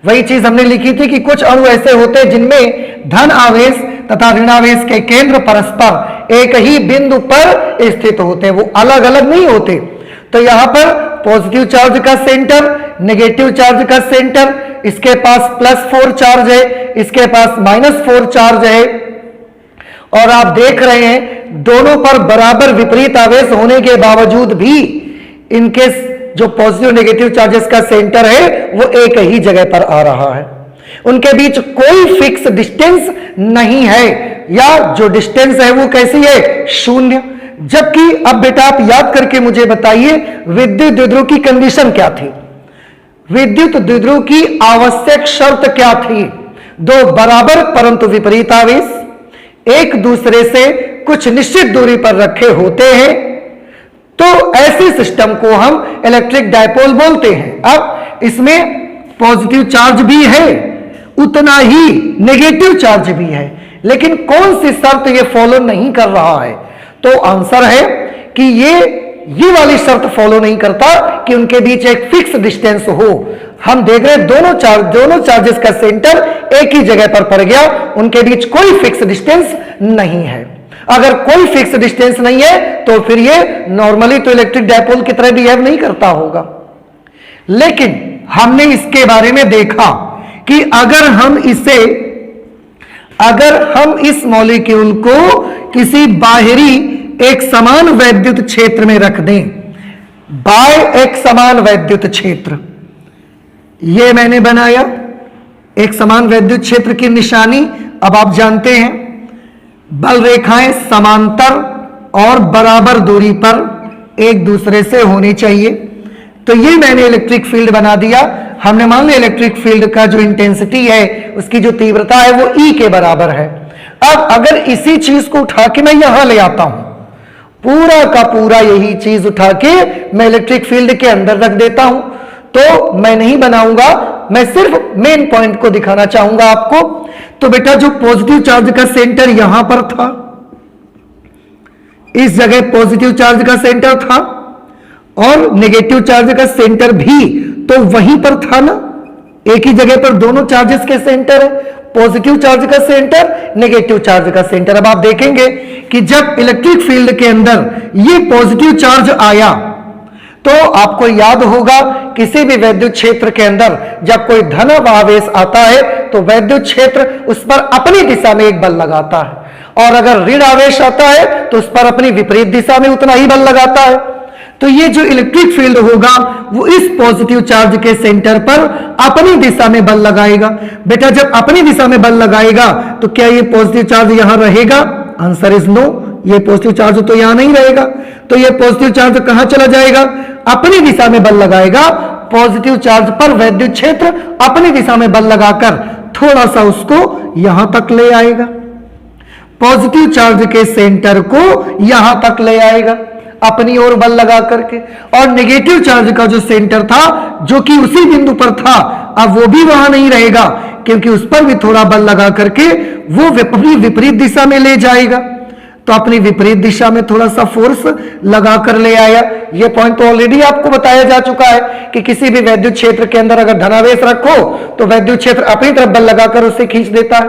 वही चीज हमने लिखी थी कि कुछ अणु ऐसे होते हैं जिनमें धन आवेश तथा ऋणावेश के केंद्र परस्पर एक ही बिंदु पर स्थित होते हैं, वो अलग अलग नहीं होते। तो यहां पर पॉजिटिव चार्ज का सेंटर, नेगेटिव चार्ज का सेंटर, इसके पास +4 चार्ज है, इसके पास -4 चार्ज है, और आप देख रहे हैं दोनों पर बराबर विपरीत आवेश होने के बावजूद भी इनके जो पॉजिटिव नेगेटिव चार्जेस का सेंटर है वो एक ही जगह पर आ रहा है, उनके बीच कोई फिक्स डिस्टेंस नहीं है, या जो डिस्टेंस है वो कैसी है, शून्य। जबकि अब बेटा आप याद करके मुझे बताइए विद्युत द्विध्रुव की कंडीशन क्या थी, विद्युत द्विध्रुव की आवश्यक शर्त क्या थी, दो बराबर परंतु विपरीत आवेश एक दूसरे से कुछ निश्चित दूरी पर रखे होते हैं, तो ऐसे सिस्टम को हम इलेक्ट्रिक डायपोल बोलते हैं। अब इसमें पॉजिटिव चार्ज भी है, उतना ही नेगेटिव चार्ज भी है, लेकिन कौन सी शर्त ये फॉलो नहीं कर रहा है, तो आंसर है कि ये वाली शर्त फॉलो नहीं करता कि उनके बीच एक फिक्स डिस्टेंस हो। हम देख रहे हैं दोनों चार्जेस का सेंटर एक ही जगह पर पड़ गया, उनके बीच कोई फिक्स डिस्टेंस नहीं है। अगर कोई फिक्स डिस्टेंस नहीं है तो फिर ये नॉर्मली तो इलेक्ट्रिक डायपोल की तरह बिहेव नहीं करता होगा। लेकिन हमने इसके बारे में देखा कि अगर हम इस मॉलिक्यूल को किसी बाहरी एक समान वैद्युत क्षेत्र में रख दें, बाय एक समान वैद्युत क्षेत्र, ये मैंने बनाया एक समान वैद्युत क्षेत्र की निशानी। अब आप जानते हैं बल रेखाएं समांतर और बराबर दूरी पर एक दूसरे से होनी चाहिए, तो ये मैंने इलेक्ट्रिक फील्ड बना दिया। हमने मान लिया इलेक्ट्रिक फील्ड का जो इंटेंसिटी है, उसकी जो तीव्रता है वो E के बराबर है। अब अगर इसी चीज को उठा के मैं यहां ले आता हूं, पूरा का पूरा यही चीज उठा के मैं इलेक्ट्रिक फील्ड के अंदर रख देता हूं, तो मैं नहीं बनाऊंगा, मैं सिर्फ मेन पॉइंट को दिखाना चाहूंगा आपको। तो बेटा जो पॉजिटिव चार्ज का सेंटर यहां पर था, इस जगह पॉजिटिव चार्ज का सेंटर था, और नेगेटिव चार्ज का सेंटर भी तो वहीं पर था ना, एक ही जगह पर दोनों चार्जेस के सेंटर है, पॉजिटिव चार्ज का सेंटर, नेगेटिव चार्ज का सेंटर। अब आप देखेंगे कि जब इलेक्ट्रिक फील्ड के अंदर ये पॉजिटिव चार्ज आया, तो आपको याद होगा किसी भी वैद्युत क्षेत्र के अंदर जब कोई धन आवेश आता है तो वैद्युत क्षेत्र उस पर अपनी दिशा में एक बल लगाता है, और अगर ऋण आवेश आता है तो उस पर अपनी विपरीत दिशा में उतना ही बल लगाता है। तो ये जो इलेक्ट्रिक फील्ड होगा वो इस पॉजिटिव चार्ज के सेंटर पर अपनी दिशा में बल लगाएगा। बेटा जब अपनी दिशा में बल लगाएगा तो क्या ये पॉजिटिव चार्ज यहां रहेगा? आंसर इज नो, ये पॉजिटिव चार्ज तो यहां नहीं रहेगा। तो ये पॉजिटिव चार्ज कहां चला जाएगा? अपनी दिशा में बल लगाएगा। पॉजिटिव चार्ज पर वैद्युत क्षेत्र अपनी दिशा में बल लगाकर थोड़ा सा उसको यहां तक ले आएगा, पॉजिटिव चार्ज के सेंटर को यहां तक ले आएगा अपनी ओर बल लगा करके, और नेगेटिव चार्ज का जो सेंटर था जो कि उसी बिंदु पर था, अब वो भी वहां नहीं रहेगा क्योंकि उस पर भी थोड़ा बल लगा करके वो अपनी विपरीत दिशा में ले जाएगा। तो अपनी विपरीत दिशा में थोड़ा सा फोर्स लगा कर ले आया। ये पॉइंट तो ऑलरेडी आपको बताया जा चुका है कि किसी भी वैद्युत क्षेत्र के अंदर अगर धनावेश रखो तो वैद्युत क्षेत्र अपनी तरफ बल लगाकर उसे खींच देता है,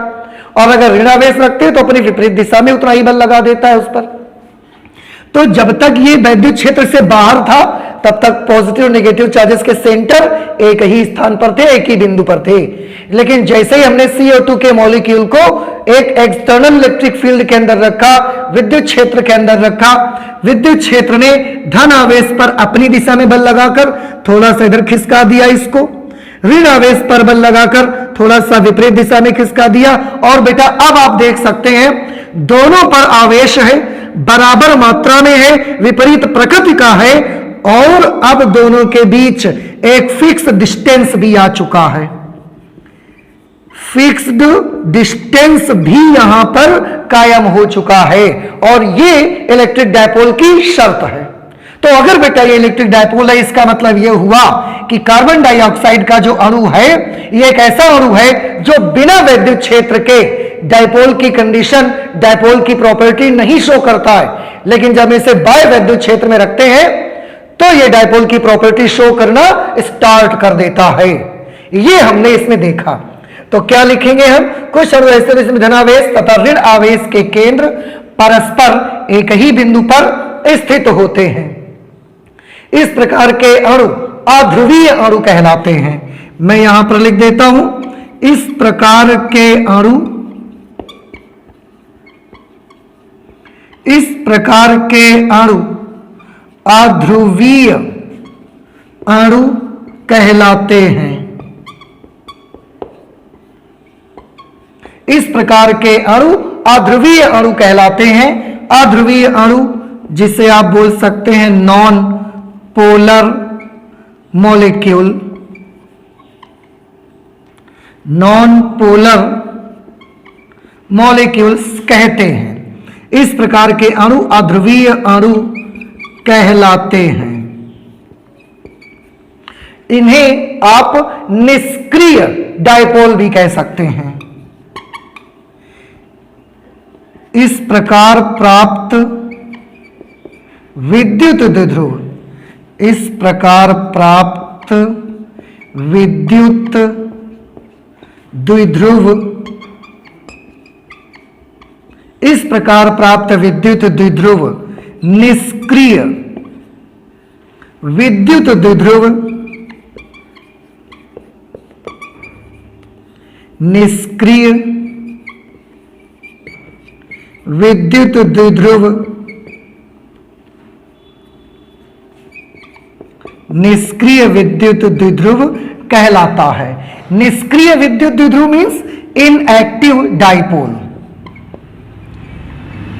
और अगर ऋणावेश रखते हैं तो अपनी विपरीत दिशा में उतना ही बल लगा देता है उस पर। तो जब तक ये वैद्युत क्षेत्र से बाहर था तब तक पॉजिटिव और नेगेटिव चार्जेस के सेंटर एक ही स्थान पर थे, एक ही बिंदु पर थे। लेकिन जैसे ही हमने CO2 के मॉलिक्यूल को एक एक्सटर्नल इलेक्ट्रिक फील्ड के अंदर रखा, विद्युत क्षेत्र के अंदर रखा, विद्युत क्षेत्र ने धन आवेश पर अपनी दिशा में बल लगाकर थोड़ा सा इधर खिसका दिया, इसको ऋण आवेश पर बल लगाकर थोड़ा सा विपरीत दिशा में खिसका दिया। और बेटा अब आप देख सकते हैं दोनों पर आवेश है, बराबर मात्रा में है, विपरीत प्रकृति का है, और अब दोनों के बीच एक फिक्स डिस्टेंस भी आ चुका है। फिक्स्ड डिस्टेंस भी यहां पर कायम हो चुका है और ये इलेक्ट्रिक डायपोल की शर्त है। तो अगर बेटा ये इलेक्ट्रिक डायपोल है, इसका मतलब ये हुआ कि कार्बन डाइऑक्साइड का जो अणु है ये एक ऐसा अणु है जो बिना विद्युत क्षेत्र के डायपोल की कंडीशन, डायपोल की प्रॉपर्टी नहीं शो करता है, लेकिन जब इसे बाय विद्युत क्षेत्र में रखते हैं तो ये डायपोल की प्रॉपर्टी शो करना स्टार्ट कर देता है। ये हमने इसमें देखा। तो क्या लिखेंगे हम? कुछ अणु ऐसे जिसमें धनावेश तथा ऋण आवेश के केंद्र परस्पर एक ही बिंदु पर स्थित होते हैं। इस प्रकार के अणु अध्रुवीय अणु कहलाते हैं। मैं यहां पर लिख देता हूं, इस प्रकार के अणु, इस प्रकार के अणु अध्रुवीय अणु कहलाते हैं। इस प्रकार के अणु अध्रुवीय अणु कहलाते हैं। अध्रुवीय अणु जिसे आप बोल सकते हैं non polar molecule, non polar molecules कहते हैं। इस प्रकार के अणु अध्रुवीय अणु कहलाते हैं। इन्हें आप निष्क्रिय डायपोल भी कह सकते हैं। इस प्रकार प्राप्त विद्युत द्विध्रुव, इस प्रकार प्राप्त विद्युत द्विध्रुव, इस प्रकार प्राप्त विद्युत द्विध्रुव निष्क्रिय विद्युत द्विध्रुव, निष्क्रिय विद्युत द्विध्रुव, निष्क्रिय विद्युत द्विध्रुव कहलाता है। निष्क्रिय विद्युत द्विध्रुव means inactive dipole,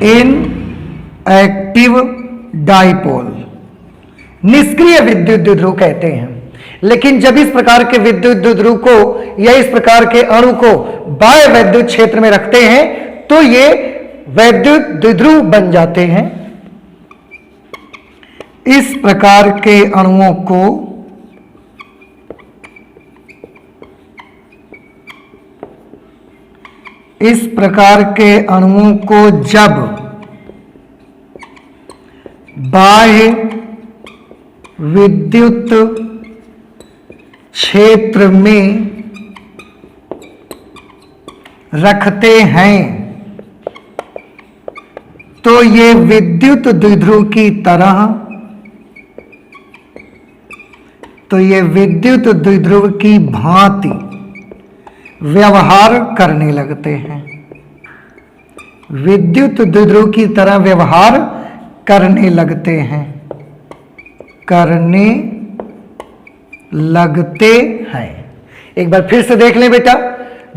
inactive dipole निष्क्रिय विद्युत द्विध्रुव कहते हैं। लेकिन जब इस प्रकार के विद्युत द्विध्रुव को या इस प्रकार के अणु को बाह्य विद्युत क्षेत्र में रखते हैं तो ये विद्युत द्विध्रुव बन जाते हैं। इस प्रकार के अणुओं को इस प्रकार के अणुओं को जब बाह्य विद्युत क्षेत्र में रखते हैं तो ये विद्युत द्विध्रुव की तरह, तो ये विद्युत द्विध्रुव की भांति व्यवहार करने लगते हैं। विद्युत द्विध्रुव की तरह व्यवहार करने लगते हैं, करने लगते हैं। एक बार फिर से देख लें बेटा,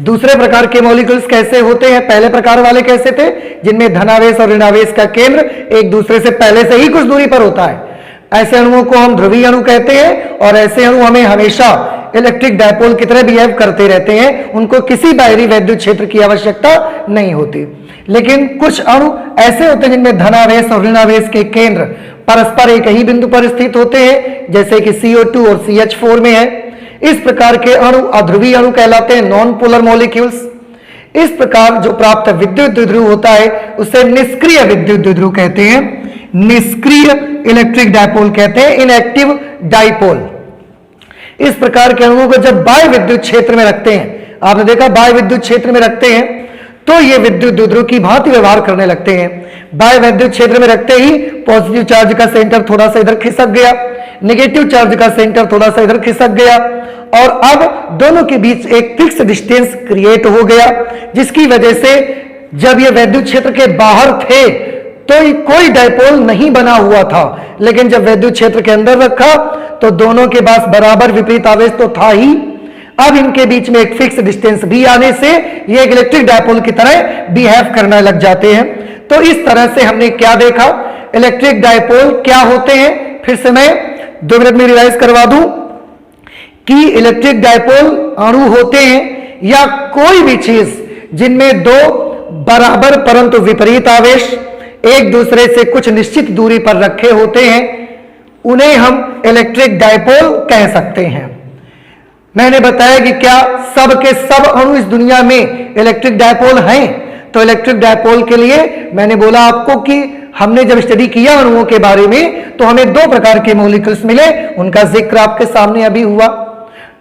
दूसरे प्रकार के मॉलिक्यूल्स कैसे होते हैं। पहले प्रकार वाले कैसे थे, जिनमें धनावेश और ऋणावेश का केंद्र एक दूसरे से पहले से ही कुछ दूरी पर होता है। ऐसे अणुओं को हम ध्रुवीय अणु कहते हैं और ऐसे अणु हमें हमेशा इलेक्ट्रिक डायपोल की तरह बिहेव करते रहते हैं। उनको किसी बाहरी विद्युत क्षेत्र की आवश्यकता नहीं होती। लेकिन कुछ अणु ऐसे होते हैं जिनमें धनावेश और ऋणावेश के केंद्र परस्पर एक ही बिंदु पर स्थित होते हैं, जैसे कि CO2 और CH4 में है। इस प्रकार के अणु अध्रुवीय अणु कहलाते हैं, नॉन पोलर मॉलिक्यूल्स। इस प्रकार जो प्राप्त विद्युत द्विध्रुव होता है उसे निष्क्रिय विद्युत द्विध्रुव कहते हैं, निष्क्रिय इलेक्ट्रिक डायपोल कहते हैं, इनएक्टिव डायपोल। इस प्रकार के अणुओं को जब बाह्य विद्युत क्षेत्र में रखते हैं, आपने देखा बाह्य विद्युत क्षेत्र में रखते हैं तो ये विद्युत द्विध्रुव की भांति व्यवहार करने लगते हैं। बाह्य विद्युत क्षेत्र में रखते ही पॉजिटिव चार्ज का सेंटर थोड़ा सा इधर खिसक गया, नेगेटिव चार्ज का सेंटर थोड़ा सा इधर खिसक गया और अब दोनों के बीच एक फिक्स डिस्टेंस क्रिएट हो गया, जिसकी वजह से जब ये विद्युत क्षेत्र के बाहर थे तो कोई डायपोल नहीं बना हुआ था। लेकिन जब विद्युत क्षेत्र के अंदर रखा तो दोनों के पास बराबर विपरीत आवेश तो था ही। अब इनके बीच में एक फिक्स डिस्टेंस भी आने से ये एक इलेक्ट्रिक डायपोल की तरह बिहेव करने लग जाते हैं। तो इस तरह से हमने क्या देखा, इलेक्ट्रिक डायपोल क्या होते हैं। फिर से मैं 2 मिनट में रिवाइज करवा दूं कि इलेक्ट्रिक डायपोल अणु होते हैं या कोई भी चीज जिनमें दो बराबर परंतु विपरीत आवेश एक दूसरे से कुछ निश्चित दूरी पर रखे होते हैं, उन्हें हम इलेक्ट्रिक डायपोल कह सकते हैं। मैंने बताया कि क्या सब के सब अणु इस दुनिया में इलेक्ट्रिक डायपोल हैं? तो इलेक्ट्रिक डायपोल के लिए मैंने बोला आपको कि हमने जब स्टडी किया अणुओं के बारे में तो हमें दो प्रकार के मॉलिक्यूल्स मिले, उनका जिक्र आपके सामने अभी हुआ।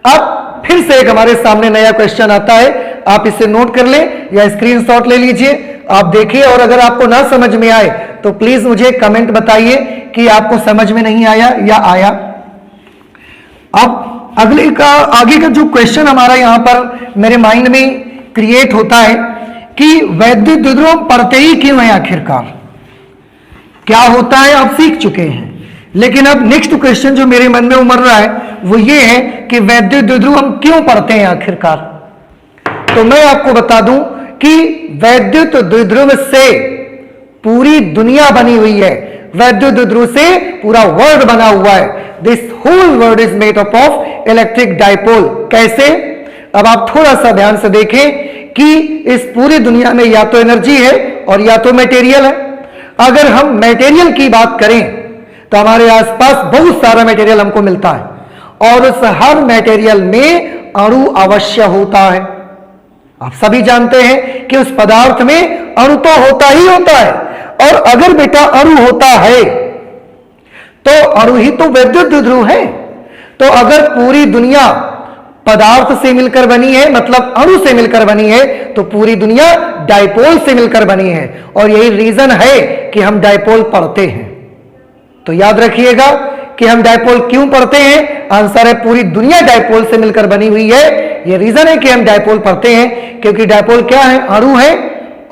अब फिर से एक हमारे सामने नया क्वेश्चन आता है, आप इसे नोट कर लें या स्क्रीनशॉट ले लीजिए, आप देखिए, और अगर आपको ना समझ में आए तो प्लीज मुझे कमेंट बताइए कि आपको समझ में नहीं आया या आया। अब आगे का जो क्वेश्चन हमारा यहां पर मेरे माइंड में क्रिएट होता है कि वैद्युत द्विध्रुव पढ़ते ही क्यों है आखिरकार, क्या होता है आप सीख चुके हैं, लेकिन अब नेक्स्ट क्वेश्चन जो मेरे मन में उमड़ रहा है वो ये है कि वैद्युत द्विध्रुव हम क्यों पढ़ते हैं आखिरकार। तो मैं आपको बता दूं कि वैद्युत द्विध्रुव से पूरी दुनिया बनी हुई है, वैद्युत द्विध्रुव से पूरा वर्ल्ड बना हुआ है। This whole world is made up of electric dipole. कैसे? अब आप थोड़ा सा ध्यान से देखें कि इस पूरी दुनिया में या तो एनर्जी है और या तो मटेरियल है। अगर हम मटेरियल की बात करें तो हमारे आसपास बहुत सारा मटेरियल हमको मिलता है और उस हर मटेरियल में अणु अवश्य होता है। आप सभी जानते हैं कि उस पदार्थ में अणु तो होता ही होता है, और अगर बेटा अणु होता है तो अणु ही तो वैद्युत द्विध्रुव है। तो अगर पूरी दुनिया पदार्थ से मिलकर बनी है, मतलब अणु से मिलकर बनी है, तो पूरी दुनिया डायपोल से मिलकर बनी है, और यही रीजन है कि हम डायपोल पढ़ते हैं। तो याद रखिएगा कि हम डायपोल क्यों पढ़ते हैं। आंसर है पूरी दुनिया डायपोल से मिलकर बनी हुई है। यह रीजन है कि हम डायपोल पढ़ते हैं, क्योंकि डायपोल क्या है, अणु है,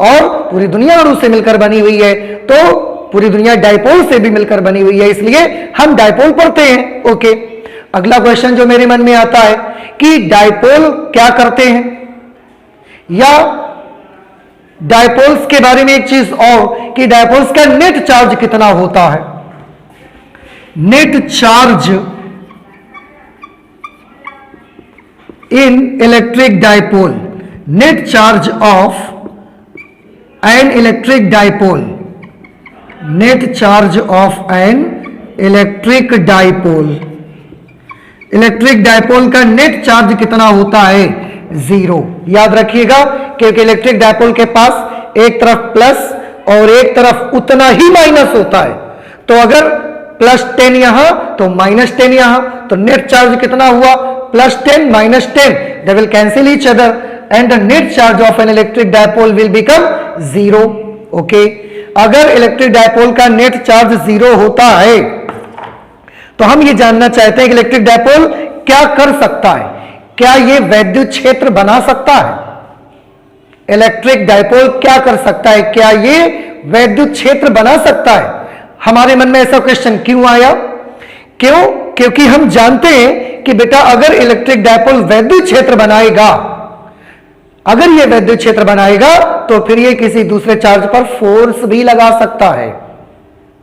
और पूरी दुनिया अणु से मिलकर बनी हुई है, तो पूरी दुनिया डायपोल से भी मिलकर बनी हुई है, इसलिए हम डायपोल पढ़ते हैं। ओके, अगला क्वेश्चन जो मेरे मन में आता है कि डायपोल क्या करते हैं, या डायपोल्स के बारे में एक चीज और कि डायपोल्स का नेट चार्ज कितना होता है। Net charge in electric dipole, net charge of an electric dipole, net charge of an electric dipole, electric dipole का नेट चार्ज कितना होता है, 0। याद रखिएगा क्योंकि इलेक्ट्रिक डायपोल के पास एक तरफ प्लस और एक तरफ उतना ही माइनस होता है। तो अगर +10 यहां तो -10 यहां, तो नेट चार्ज कितना हुआ, +10 -10, they will cancel each other and the net charge of an electric dipole will become 0। Okay, अगर इलेक्ट्रिक डायपोल का नेट चार्ज 0 होता है तो हम ये जानना चाहते हैं कि इलेक्ट्रिक डायपोल क्या कर सकता है, क्या ये वैद्युत क्षेत्र बना सकता है। इलेक्ट्रिक डायपोल क्या कर सकता है, क्या ये वैद्युत क्षेत्र बना सकता है। हमारे मन में ऐसा क्वेश्चन क्यों आया, क्यों? क्योंकि हम जानते हैं कि बेटा अगर इलेक्ट्रिक डायपोल वैद्युत क्षेत्र बनाएगा, अगर ये वैद्युत क्षेत्र बनाएगा तो फिर ये किसी दूसरे चार्ज पर फोर्स भी लगा सकता है।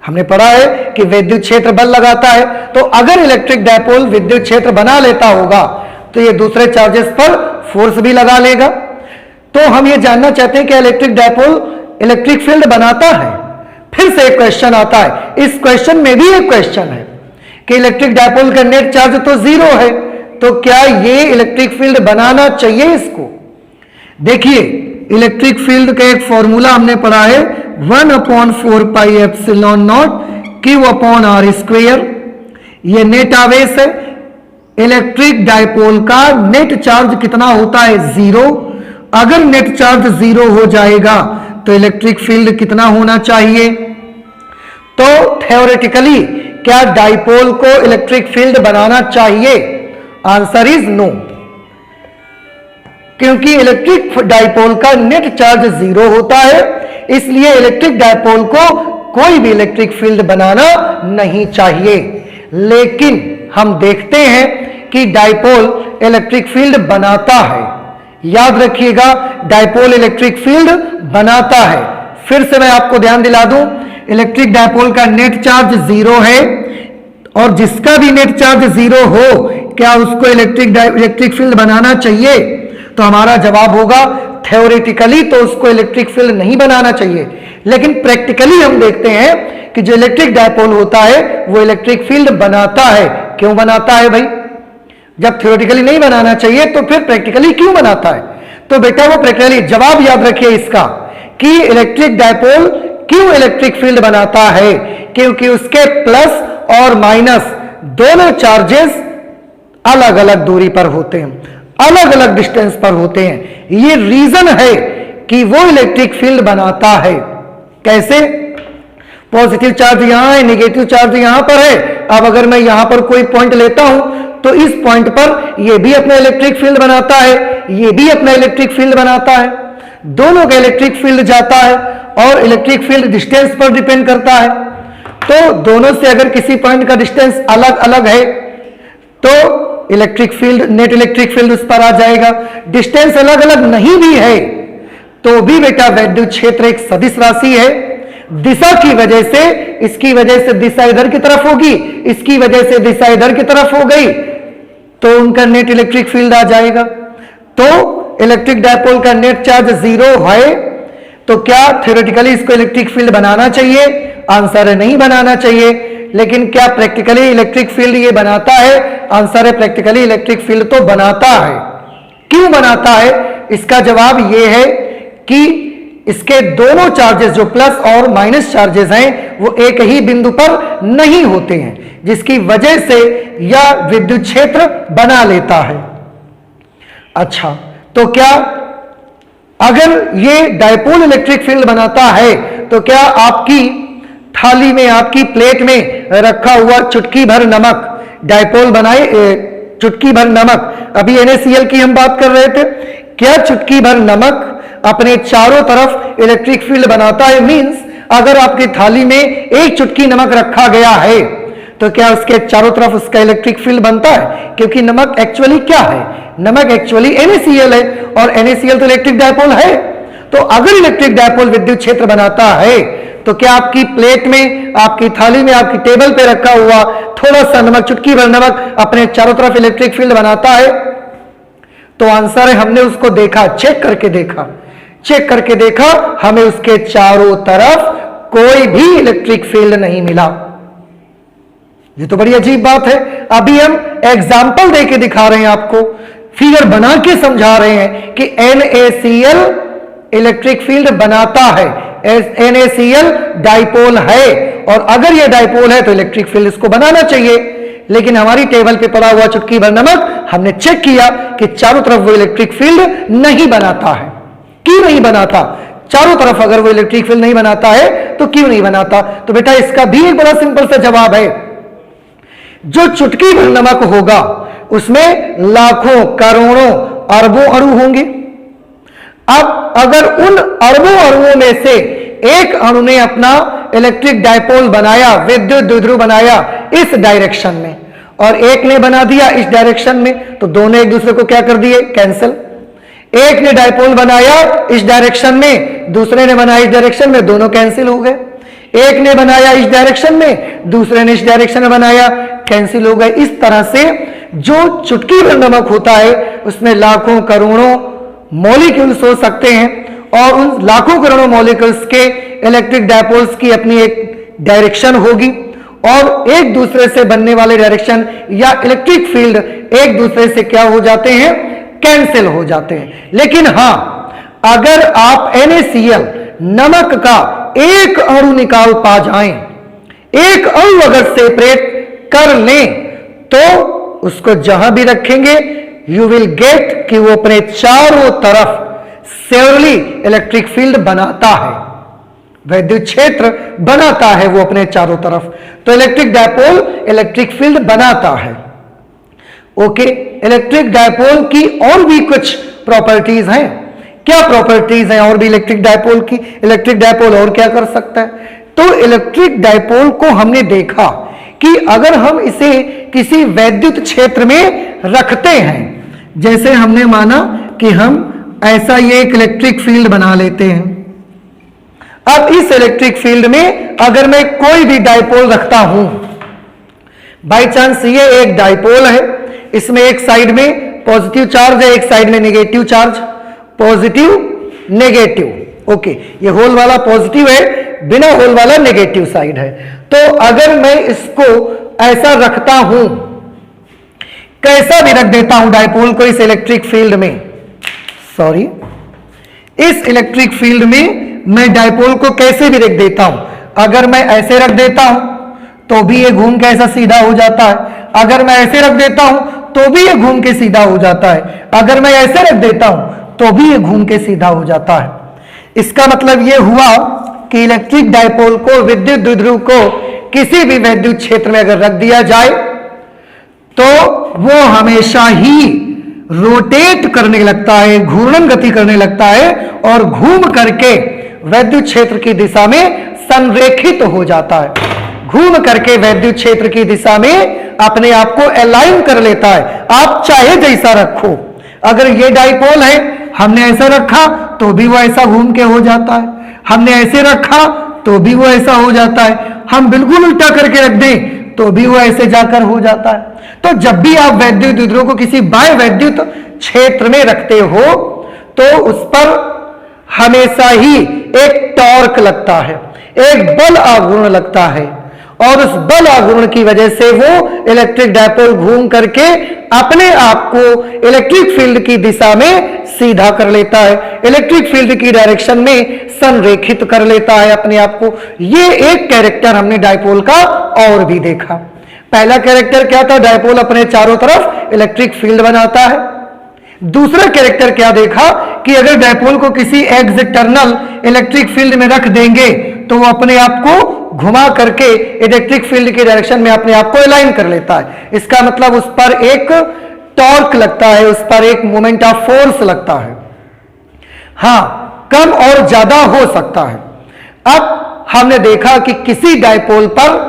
हमने पढ़ा है कि विद्युत क्षेत्र बल लगाता है, तो अगर इलेक्ट्रिक डायपोल विद्युत क्षेत्र बना लेता होगा तो ये दूसरे चार्जेस पर फोर्स भी लगा लेगा। तो हम ये जानना चाहते हैं कि इलेक्ट्रिक डायपोल इलेक्ट्रिक फील्ड बनाता है। फिर से एक क्वेश्चन आता है, इस क्वेश्चन में भी एक क्वेश्चन है कि इलेक्ट्रिक डायपोल का नेट चार्ज तो 0 है, तो क्या ये इलेक्ट्रिक फील्ड बनाना चाहिए इसको। देखिए इलेक्ट्रिक फील्ड का एक फॉर्मूला हमने पढ़ा है 1/4 पाई एप्सिलॉन नॉट Q/r²। ये नेट आवेश है। इलेक्ट्रिक डायपोल का नेट चार्ज कितना होता है, 0। अगर नेट चार्ज 0 हो जाएगा तो इलेक्ट्रिक फील्ड कितना होना चाहिए। तो थ्योरेटिकली क्या डायपोल को इलेक्ट्रिक फील्ड बनाना चाहिए, आंसर इज नो, क्योंकि इलेक्ट्रिक डायपोल का नेट चार्ज 0 होता है, इसलिए इलेक्ट्रिक डायपोल को कोई भी इलेक्ट्रिक फील्ड बनाना नहीं चाहिए। लेकिन हम देखते हैं कि डायपोल इलेक्ट्रिक फील्ड बनाता है। याद रखिएगा, डायपोल इलेक्ट्रिक फील्ड बनाता है। फिर से मैं आपको ध्यान दिला दूं, इलेक्ट्रिक डायपोल का नेट चार्ज 0 है, और जिसका भी नेट चार्ज 0 हो क्या उसको इलेक्ट्रिक फील्ड बनाना चाहिए। तो हमारा जवाब होगा थ्योरेटिकली तो उसको इलेक्ट्रिक फील्ड नहीं बनाना चाहिए, लेकिन प्रैक्टिकली हम देखते हैं कि जो इलेक्ट्रिक डायपोल होता है वो इलेक्ट्रिक फील्ड बनाता है। क्यों बनाता है भाई? जब थ्योरेटिकली नहीं बनाना चाहिए तो फिर प्रैक्टिकली क्यों बनाता है? तो बेटा वो प्रैक्टिकली, जवाब याद रखिए इसका कि इलेक्ट्रिक डायपोल क्यों इलेक्ट्रिक फील्ड बनाता है, क्योंकि उसके प्लस और माइनस दोनों चार्जेस अलग अलग दूरी पर होते हैं, अलग अलग डिस्टेंस पर होते हैं। ये रीजन है कि वो इलेक्ट्रिक फील्ड बनाता है। कैसे? पॉजिटिव चार्ज यहां है, नेगेटिव चार्ज यहां पर है। अब अगर मैं यहां पर कोई पॉइंट लेता हूं तो इस पॉइंट पर ये भी अपना इलेक्ट्रिक फील्ड बनाता है, ये भी अपना इलेक्ट्रिक फील्ड बनाता है। दोनों का इलेक्ट्रिक फील्ड जाता है और इलेक्ट्रिक फील्ड डिस्टेंस पर डिपेंड करता है। तो दोनों से अगर किसी पॉइंट का डिस्टेंस अलग अलग है तो electric field, net electric field उस पर आ जाएगा। डिस्टेंस अलग अलग नहीं भी है तो भी बेटा वैद्युत क्षेत्र एक सदिश राशि है। दिशा की वजह से, इसकी वजह से दिशा इधर की तरफ होगी, इसकी वजह से दिशा इधर की तरफ हो गई, तो उनका नेट इलेक्ट्रिक फील्ड आ जाएगा। तो इलेक्ट्रिक डायपोल का नेट चार्ज 0 है, तो क्या थ्योरेटिकली इसको इलेक्ट्रिक फील्ड बनाना चाहिए? आंसर है नहीं बनाना चाहिए। लेकिन क्या प्रैक्टिकली इलेक्ट्रिक फील्ड ये बनाता है? आंसर है प्रैक्टिकली इलेक्ट्रिक फील्ड तो बनाता है। क्यों बनाता है? इसका जवाब ये है कि इसके दोनों चार्जेस जो प्लस और माइनस चार्जेस हैं वो एक ही बिंदु पर नहीं होते हैं, जिसकी वजह से यह विद्युत क्षेत्र बना लेता है। अच्छा, तो क्या अगर ये डायपोल इलेक्ट्रिक फील्ड बनाता है तो क्या आपकी थाली में, आपकी प्लेट में रखा हुआ चुटकी भर नमक डायपोल बनाए? चुटकी भर नमक, अभी NaCl की हम बात कर रहे थे, क्या चुटकी भर नमक अपने चारों तरफ इलेक्ट्रिक फील्ड बनाता है? मींस अगर आपकी थाली में एक चुटकी नमक रखा गया है तो क्या उसके चारों तरफ उसका इलेक्ट्रिक फील्ड बनता है? क्योंकि नमक एक्चुअली क्या है? नमक एक्चुअली NaCl है और NaCl तो इलेक्ट्रिक डायपोल है। तो अगर इलेक्ट्रिक डायपोल विद्युत क्षेत्र बनाता है तो क्या आपकी प्लेट में, आपकी थाली में, आपकी टेबल पे रखा हुआ थोड़ा सा नमक, चुटकी भर नमक अपने चारों तरफ इलेक्ट्रिक फील्ड बनाता है? तो आंसर है हमने उसको देखा, चेक करके देखा, चेक करके देखा, हमें उसके चारों तरफ कोई भी इलेक्ट्रिक फील्ड नहीं मिला। ये तो बड़ी अजीब बात है। अभी हम एग्जाम्पल देके दिखा रहे हैं, आपको फिगर बना के समझा रहे हैं कि NaCl इलेक्ट्रिक फील्ड बनाता है, NaCl डाइपोल है, और अगर ये डाइपोल है तो इलेक्ट्रिक फील्ड इसको बनाना चाहिए। लेकिन हमारी टेबल पे पड़ा हुआ चुटकी भर नमक, हमने चेक किया कि चारों तरफ वो इलेक्ट्रिक फील्ड नहीं बनाता है। क्यों नहीं बनाता? चारों तरफ अगर वो इलेक्ट्रिक फील्ड नहीं बनाता है तो क्यों नहीं बनाता? तो बेटा इसका भी एक बड़ा सिंपल सा जवाब है। जो चुटकी भर नमक होगा उसमें लाखों, करोड़ों, अरबों अणु होंगे। अब अगर उन अरबों अणुओं में से एक अणु ने अपना इलेक्ट्रिक डायपोल बनाया, विद्युत द्विध्रुव बनाया इस डायरेक्शन में, और एक ने बना दिया इस डायरेक्शन में, तो दोनों एक दूसरे को क्या कर दिए? कैंसिल। एक ने डायपोल बनाया इस डायरेक्शन में, दूसरे ने बनाया इस डायरेक्शन में, दोनों कैंसिल हो गए। एक ने बनाया इस डायरेक्शन में, दूसरे ने इस डायरेक्शन में बनाया, कैंसिल हो गए। इस तरह से जो चुटकी भर नमक होता है उसमें लाखों करोड़ों मॉलिक्यूल्स हो सकते हैं, और उन लाखों करोड़ों मॉलिक्यूल्स के इलेक्ट्रिक डायपोल्स की अपनी एक डायरेक्शन होगी, और एक दूसरे से बनने वाले डायरेक्शन या इलेक्ट्रिक फील्ड एक दूसरे से क्या हो जाते हैं? कैंसिल हो जाते हैं। लेकिन हां, अगर आप NaCl नमक का एक अणु निकाल पा जाएं, एक अणु अगर सेपरेट कर लें, तो उसको जहां भी रखेंगे यू विल गेट कि वो अपने चारों तरफ सेवरली इलेक्ट्रिक फील्ड बनाता है, वैद्युत क्षेत्र बनाता है वो अपने चारों तरफ। तो इलेक्ट्रिक डायपोल इलेक्ट्रिक फील्ड बनाता है। ओके, इलेक्ट्रिक डायपोल की और भी कुछ प्रॉपर्टीज हैं। क्या प्रॉपर्टीज हैं और भी इलेक्ट्रिक डायपोल की? इलेक्ट्रिक डायपोल और क्या कर सकता है? तो इलेक्ट्रिक डायपोल को हमने देखा कि अगर हम इसे किसी वैद्युत क्षेत्र में रखते हैं, जैसे हमने माना कि हम ऐसा ये एक इलेक्ट्रिक फील्ड बना लेते हैं। अब इस इलेक्ट्रिक फील्ड में अगर मैं कोई भी डायपोल रखता हूं, बाय चांस ये एक डायपोल है, इसमें एक साइड में पॉजिटिव चार्ज है, एक साइड में negative charge, positive negative. Okay, ये होल वाला पॉजिटिव है, बिना होल वाला नेगेटिव साइड है। तो अगर मैं इसको ऐसा रखता हूं, कैसा भी रख देता हूं डायपोल को इस इलेक्ट्रिक फील्ड में, सॉरी इस इलेक्ट्रिक फील्ड में मैं डायपोल को कैसे भी रख देता हूं, अगर मैं ऐसे रख देता हूं तो भी ये घूम के ऐसा सीधा हो जाता है, अगर मैं ऐसे रख देता हूं तो भी ये घूम के सीधा हो जाता है, अगर मैं ऐसे रख देता हूं तो भी ये घूम के सीधा हो जाता है। इसका मतलब ये हुआ कि इलेक्ट्रिक डायपोल को, विद्युत द्विध्रुव को किसी भी विद्युत क्षेत्र में अगर रख दिया जाए तो वो हमेशा ही रोटेट करने लगता है, घूर्णन गति करने लगता है और घूम करके विद्युत क्षेत्र की दिशा में संरेखित हो जाता है, घूम करके विद्युत क्षेत्र की दिशा में अपने आप को अलाइन कर लेता है। आप चाहे जैसा रखो, अगर ये डायपोल है, हमने ऐसा रखा तो भी वो ऐसा घूम के हो जाता है, हमने ऐसे रखा तो भी वो ऐसा हो जाता है, हम बिल्कुल उल्टा करके रख दें तो भी वो ऐसे जाकर हो जाता है। तो जब भी आप विद्युत द्विध्रुव को किसी बाह्य विद्युत क्षेत्र में रखते हो तो उस पर हमेशा ही एक टॉर्क लगता है, एक बल आघूर्ण लगता है, और उस बल आघूर्ण की वजह से वो इलेक्ट्रिक डायपोल घूम करके अपने आप को इलेक्ट्रिक फील्ड की दिशा में सीधा कर लेता है, इलेक्ट्रिक फील्ड की डायरेक्शन में संरेखित कर लेता है अपने आप को। ये एक कैरेक्टर हमने डायपोल का और भी देखा। पहला कैरेक्टर क्या था, डायपोल अपने चारों तरफ इलेक्ट्रिक फील्ड बनाता है। दूसरा कैरेक्टर क्या देखा कि अगर डायपोल को किसी एक्सटर्नल इलेक्ट्रिक फील्ड में रख देंगे तो वो अपने आप को घुमा करके इलेक्ट्रिक फील्ड की डायरेक्शन में अपने आप को अलाइन कर लेता है। इसका मतलब उस पर एक टॉर्क लगता है, उस पर एक मोमेंट ऑफ फोर्स लगता है। हां, कम और ज्यादा हो सकता है। अब हमने देखा कि किसी डायपोल पर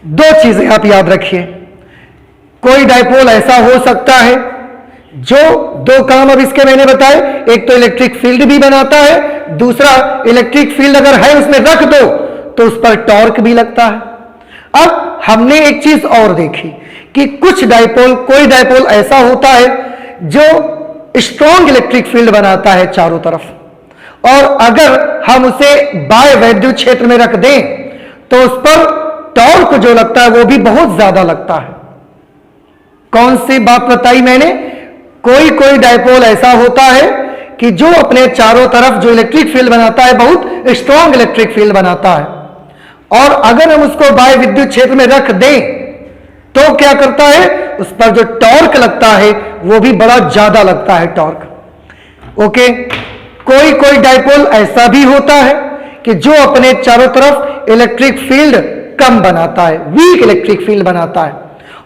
दो चीजें आप याद रखिए, कोई डायपोल ऐसा हो सकता है जो दो काम अब इसके मैंने बताए, एक तो इलेक्ट्रिक फील्ड भी बनाता है, दूसरा इलेक्ट्रिक फील्ड अगर है उसमें रख दो तो उस पर टॉर्क भी लगता है। अब हमने एक चीज और देखी कि कुछ डायपोल, कोई डायपोल ऐसा होता है जो स्ट्रॉन्ग इलेक्ट्रिक फील्ड बनाता है चारों तरफ, और अगर हम उसे बाह्य विद्युत क्षेत्र में रख दें तो उस पर टॉर्क जो लगता है वो भी बहुत ज्यादा लगता है। कौन सी बात बताई मैंने, कोई कोई डायपोल ऐसा होता है कि जो अपने चारों तरफ जो इलेक्ट्रिक फील्ड बनाता है बहुत स्ट्रॉन्ग इलेक्ट्रिक फील्ड बनाता है, और अगर हम उसको बाह्य विद्युत क्षेत्र में रख दें तो क्या करता है, उस पर जो टॉर्क लगता है वो भी बड़ा ज्यादा लगता है टॉर्क। ओके, कोई कोई डायपोल ऐसा भी होता है कि जो अपने चारों तरफ इलेक्ट्रिक फील्ड कम बनाता है, वीक इलेक्ट्रिक फील्ड बनाता है,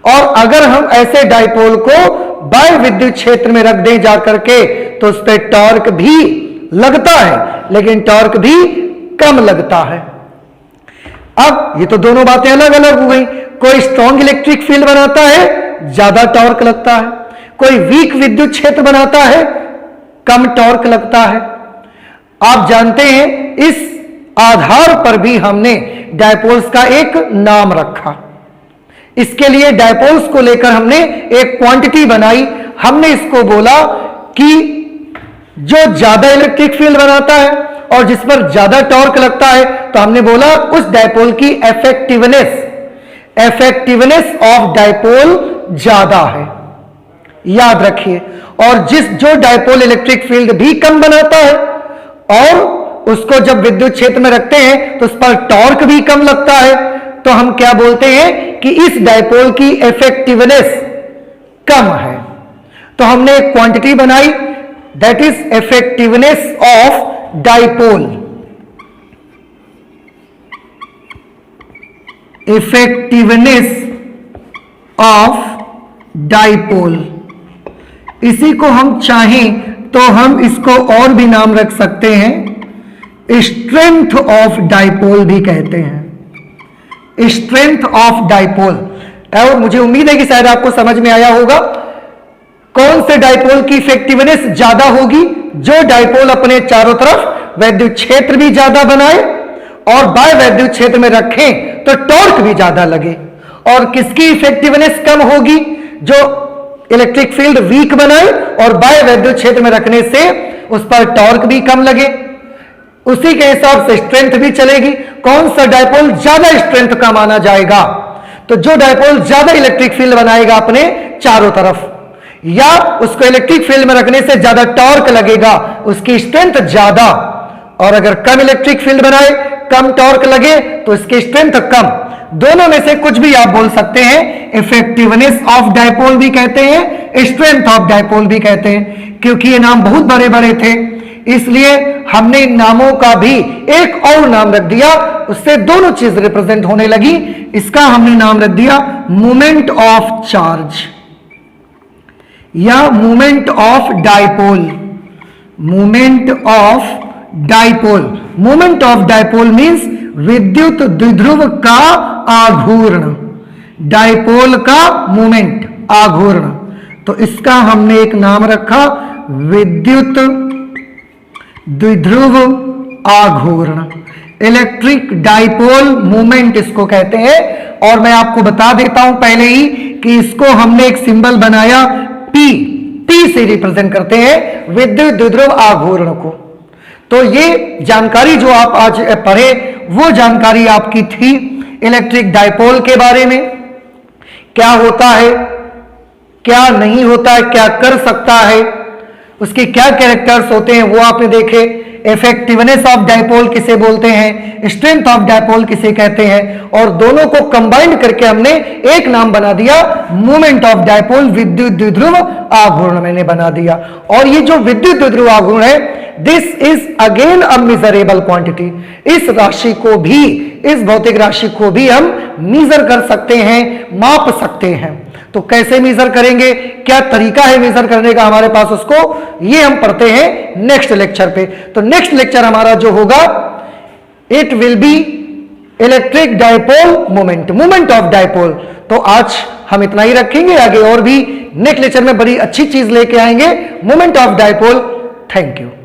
और अगर हम ऐसे डायपोल को बाह्य विद्युत क्षेत्र में रख दें जाकर के तो उस पर टॉर्क भी लगता है, लेकिन टॉर्क भी कम लगता है। अब ये तो दोनों बातें अलग अलग हो गई, कोई स्ट्रॉन्ग इलेक्ट्रिक फील्ड बनाता है, ज्यादा टॉर्क लगता है, कोई वीक विद्युत क्षेत्र बनाता है, कम टॉर्क लगता है। आप जानते हैं इस आधार पर भी हमने डायपोल्स का एक नाम रखा। इसके लिए डायपोल्स को लेकर हमने एक क्वांटिटी बनाई, हमने इसको बोला कि जो ज्यादा इलेक्ट्रिक फील्ड बनाता है और जिस पर ज्यादा टॉर्क लगता है तो हमने बोला उस डायपोल की इफेक्टिवनेस ऑफ डायपोल ज्यादा है, याद रखिए। और जो डायपोल इलेक्ट्रिक फील्ड भी कम बनाता है और उसको जब विद्युत क्षेत्र में रखते हैं तो उस पर टॉर्क भी कम लगता है, तो हम क्या बोलते हैं कि इस डायपोल की इफेक्टिवनेस कम है। तो हमने एक क्वांटिटी बनाई, that is effectiveness of dipole. Effectiveness of dipole, इसी को हम चाहें तो हम इसको और भी नाम रख सकते हैं, स्ट्रेंथ ऑफ डायपोल भी कहते हैं, स्ट्रेंथ ऑफ डायपोल। और मुझे उम्मीद है कि शायद आपको समझ में आया होगा कौन से डायपोल की इफेक्टिवनेस ज्यादा होगी, जो डायपोल अपने चारों तरफ विद्युत क्षेत्र भी ज्यादा बनाए और बाह्य विद्युत क्षेत्र में रखें तो टॉर्क भी ज्यादा लगे, और किसकी इफेक्टिवनेस कम होगी, जो इलेक्ट्रिक फील्ड वीक बनाए और बाह्य वैद्युत क्षेत्र में रखने से उस पर टॉर्क भी कम लगे, उसी के हिसाब से स्ट्रेंथ भी चलेगी। कौन सा डायपोल ज्यादा स्ट्रेंथ का माना जाएगा? तो जो डायपोल ज्यादा इलेक्ट्रिक फील्ड बनाएगा अपने चारों तरफ, या उसको इलेक्ट्रिक फील्ड में रखने से ज्यादा टॉर्क लगेगा, उसकी स्ट्रेंथ ज्यादा। और अगर कम इलेक्ट्रिक फील्ड बनाए, कम टॉर्क लगे, तो इसकी स्ट्रेंथ कम। दोनों में से कुछ भी आप बोल सकते हैं। इफेक्टिवनेस ऑफ डायपोल भी कहते हैं, स्ट्रेंथ ऑफ डायपोल भी कहते हैं, क्योंकि ये नाम बहुत बड़े बड़े थे, इसलिए हमने इन नामों का भी एक और नाम रख दिया, उससे दोनों चीज रिप्रेजेंट होने लगी। इसका हमने नाम रख दिया मोमेंट ऑफ चार्ज या moment of dipole. Moment of dipole, moment of dipole means विद्युत द्विध्रुव का आघूर्ण, डायपोल का मोमेंट आघूर्ण। तो इसका हमने एक नाम रखा विद्युत द्विध्रुव आघूर्ण, इलेक्ट्रिक डायपोल मोमेंट इसको कहते हैं। और मैं आपको बता देता हूं पहले ही कि इसको हमने एक सिंबल बनाया P, P से रिप्रेजेंट करते हैं विद्युत द्विध्रुव आघूर्ण को। तो ये जानकारी जो आप आज पढ़े वो जानकारी आपकी थी इलेक्ट्रिक डायपोल के बारे में, क्या होता है, क्या नहीं होता है, क्या कर सकता है, उसके क्या कैरेक्टर्स होते हैं वो आपने देखे। इफेक्टिवनेस ऑफ डायपोल किसे बोलते हैं, स्ट्रेंथ ऑफ डायपोल किसे कहते हैं, और दोनों को कंबाइंड करके हमने एक नाम बना दिया मोमेंट ऑफ डायपोल, विद्युत द्विध्रुव आघूर्ण मैंने बना दिया। और ये जो विद्युत द्विध्रुव आघूर्ण है, this is again a measurable quantity. इस राशि को भी, इस भौतिक राशि को भी हम मेजर कर सकते हैं, माप सकते हैं। तो कैसे मेजर करेंगे, क्या तरीका है मेजर करने का हमारे पास, उसको ये हम पढ़ते हैं नेक्स्ट लेक्चर पे। तो नेक्स्ट लेक्चर हमारा जो होगा, it will be electric dipole moment, moment of dipole. तो आज हम इतना ही रखेंगे, आगे और भी नेक्स्ट लेक्चर में बड़ी अच्छी चीज लेके आएंगे, moment of dipole. Thank you.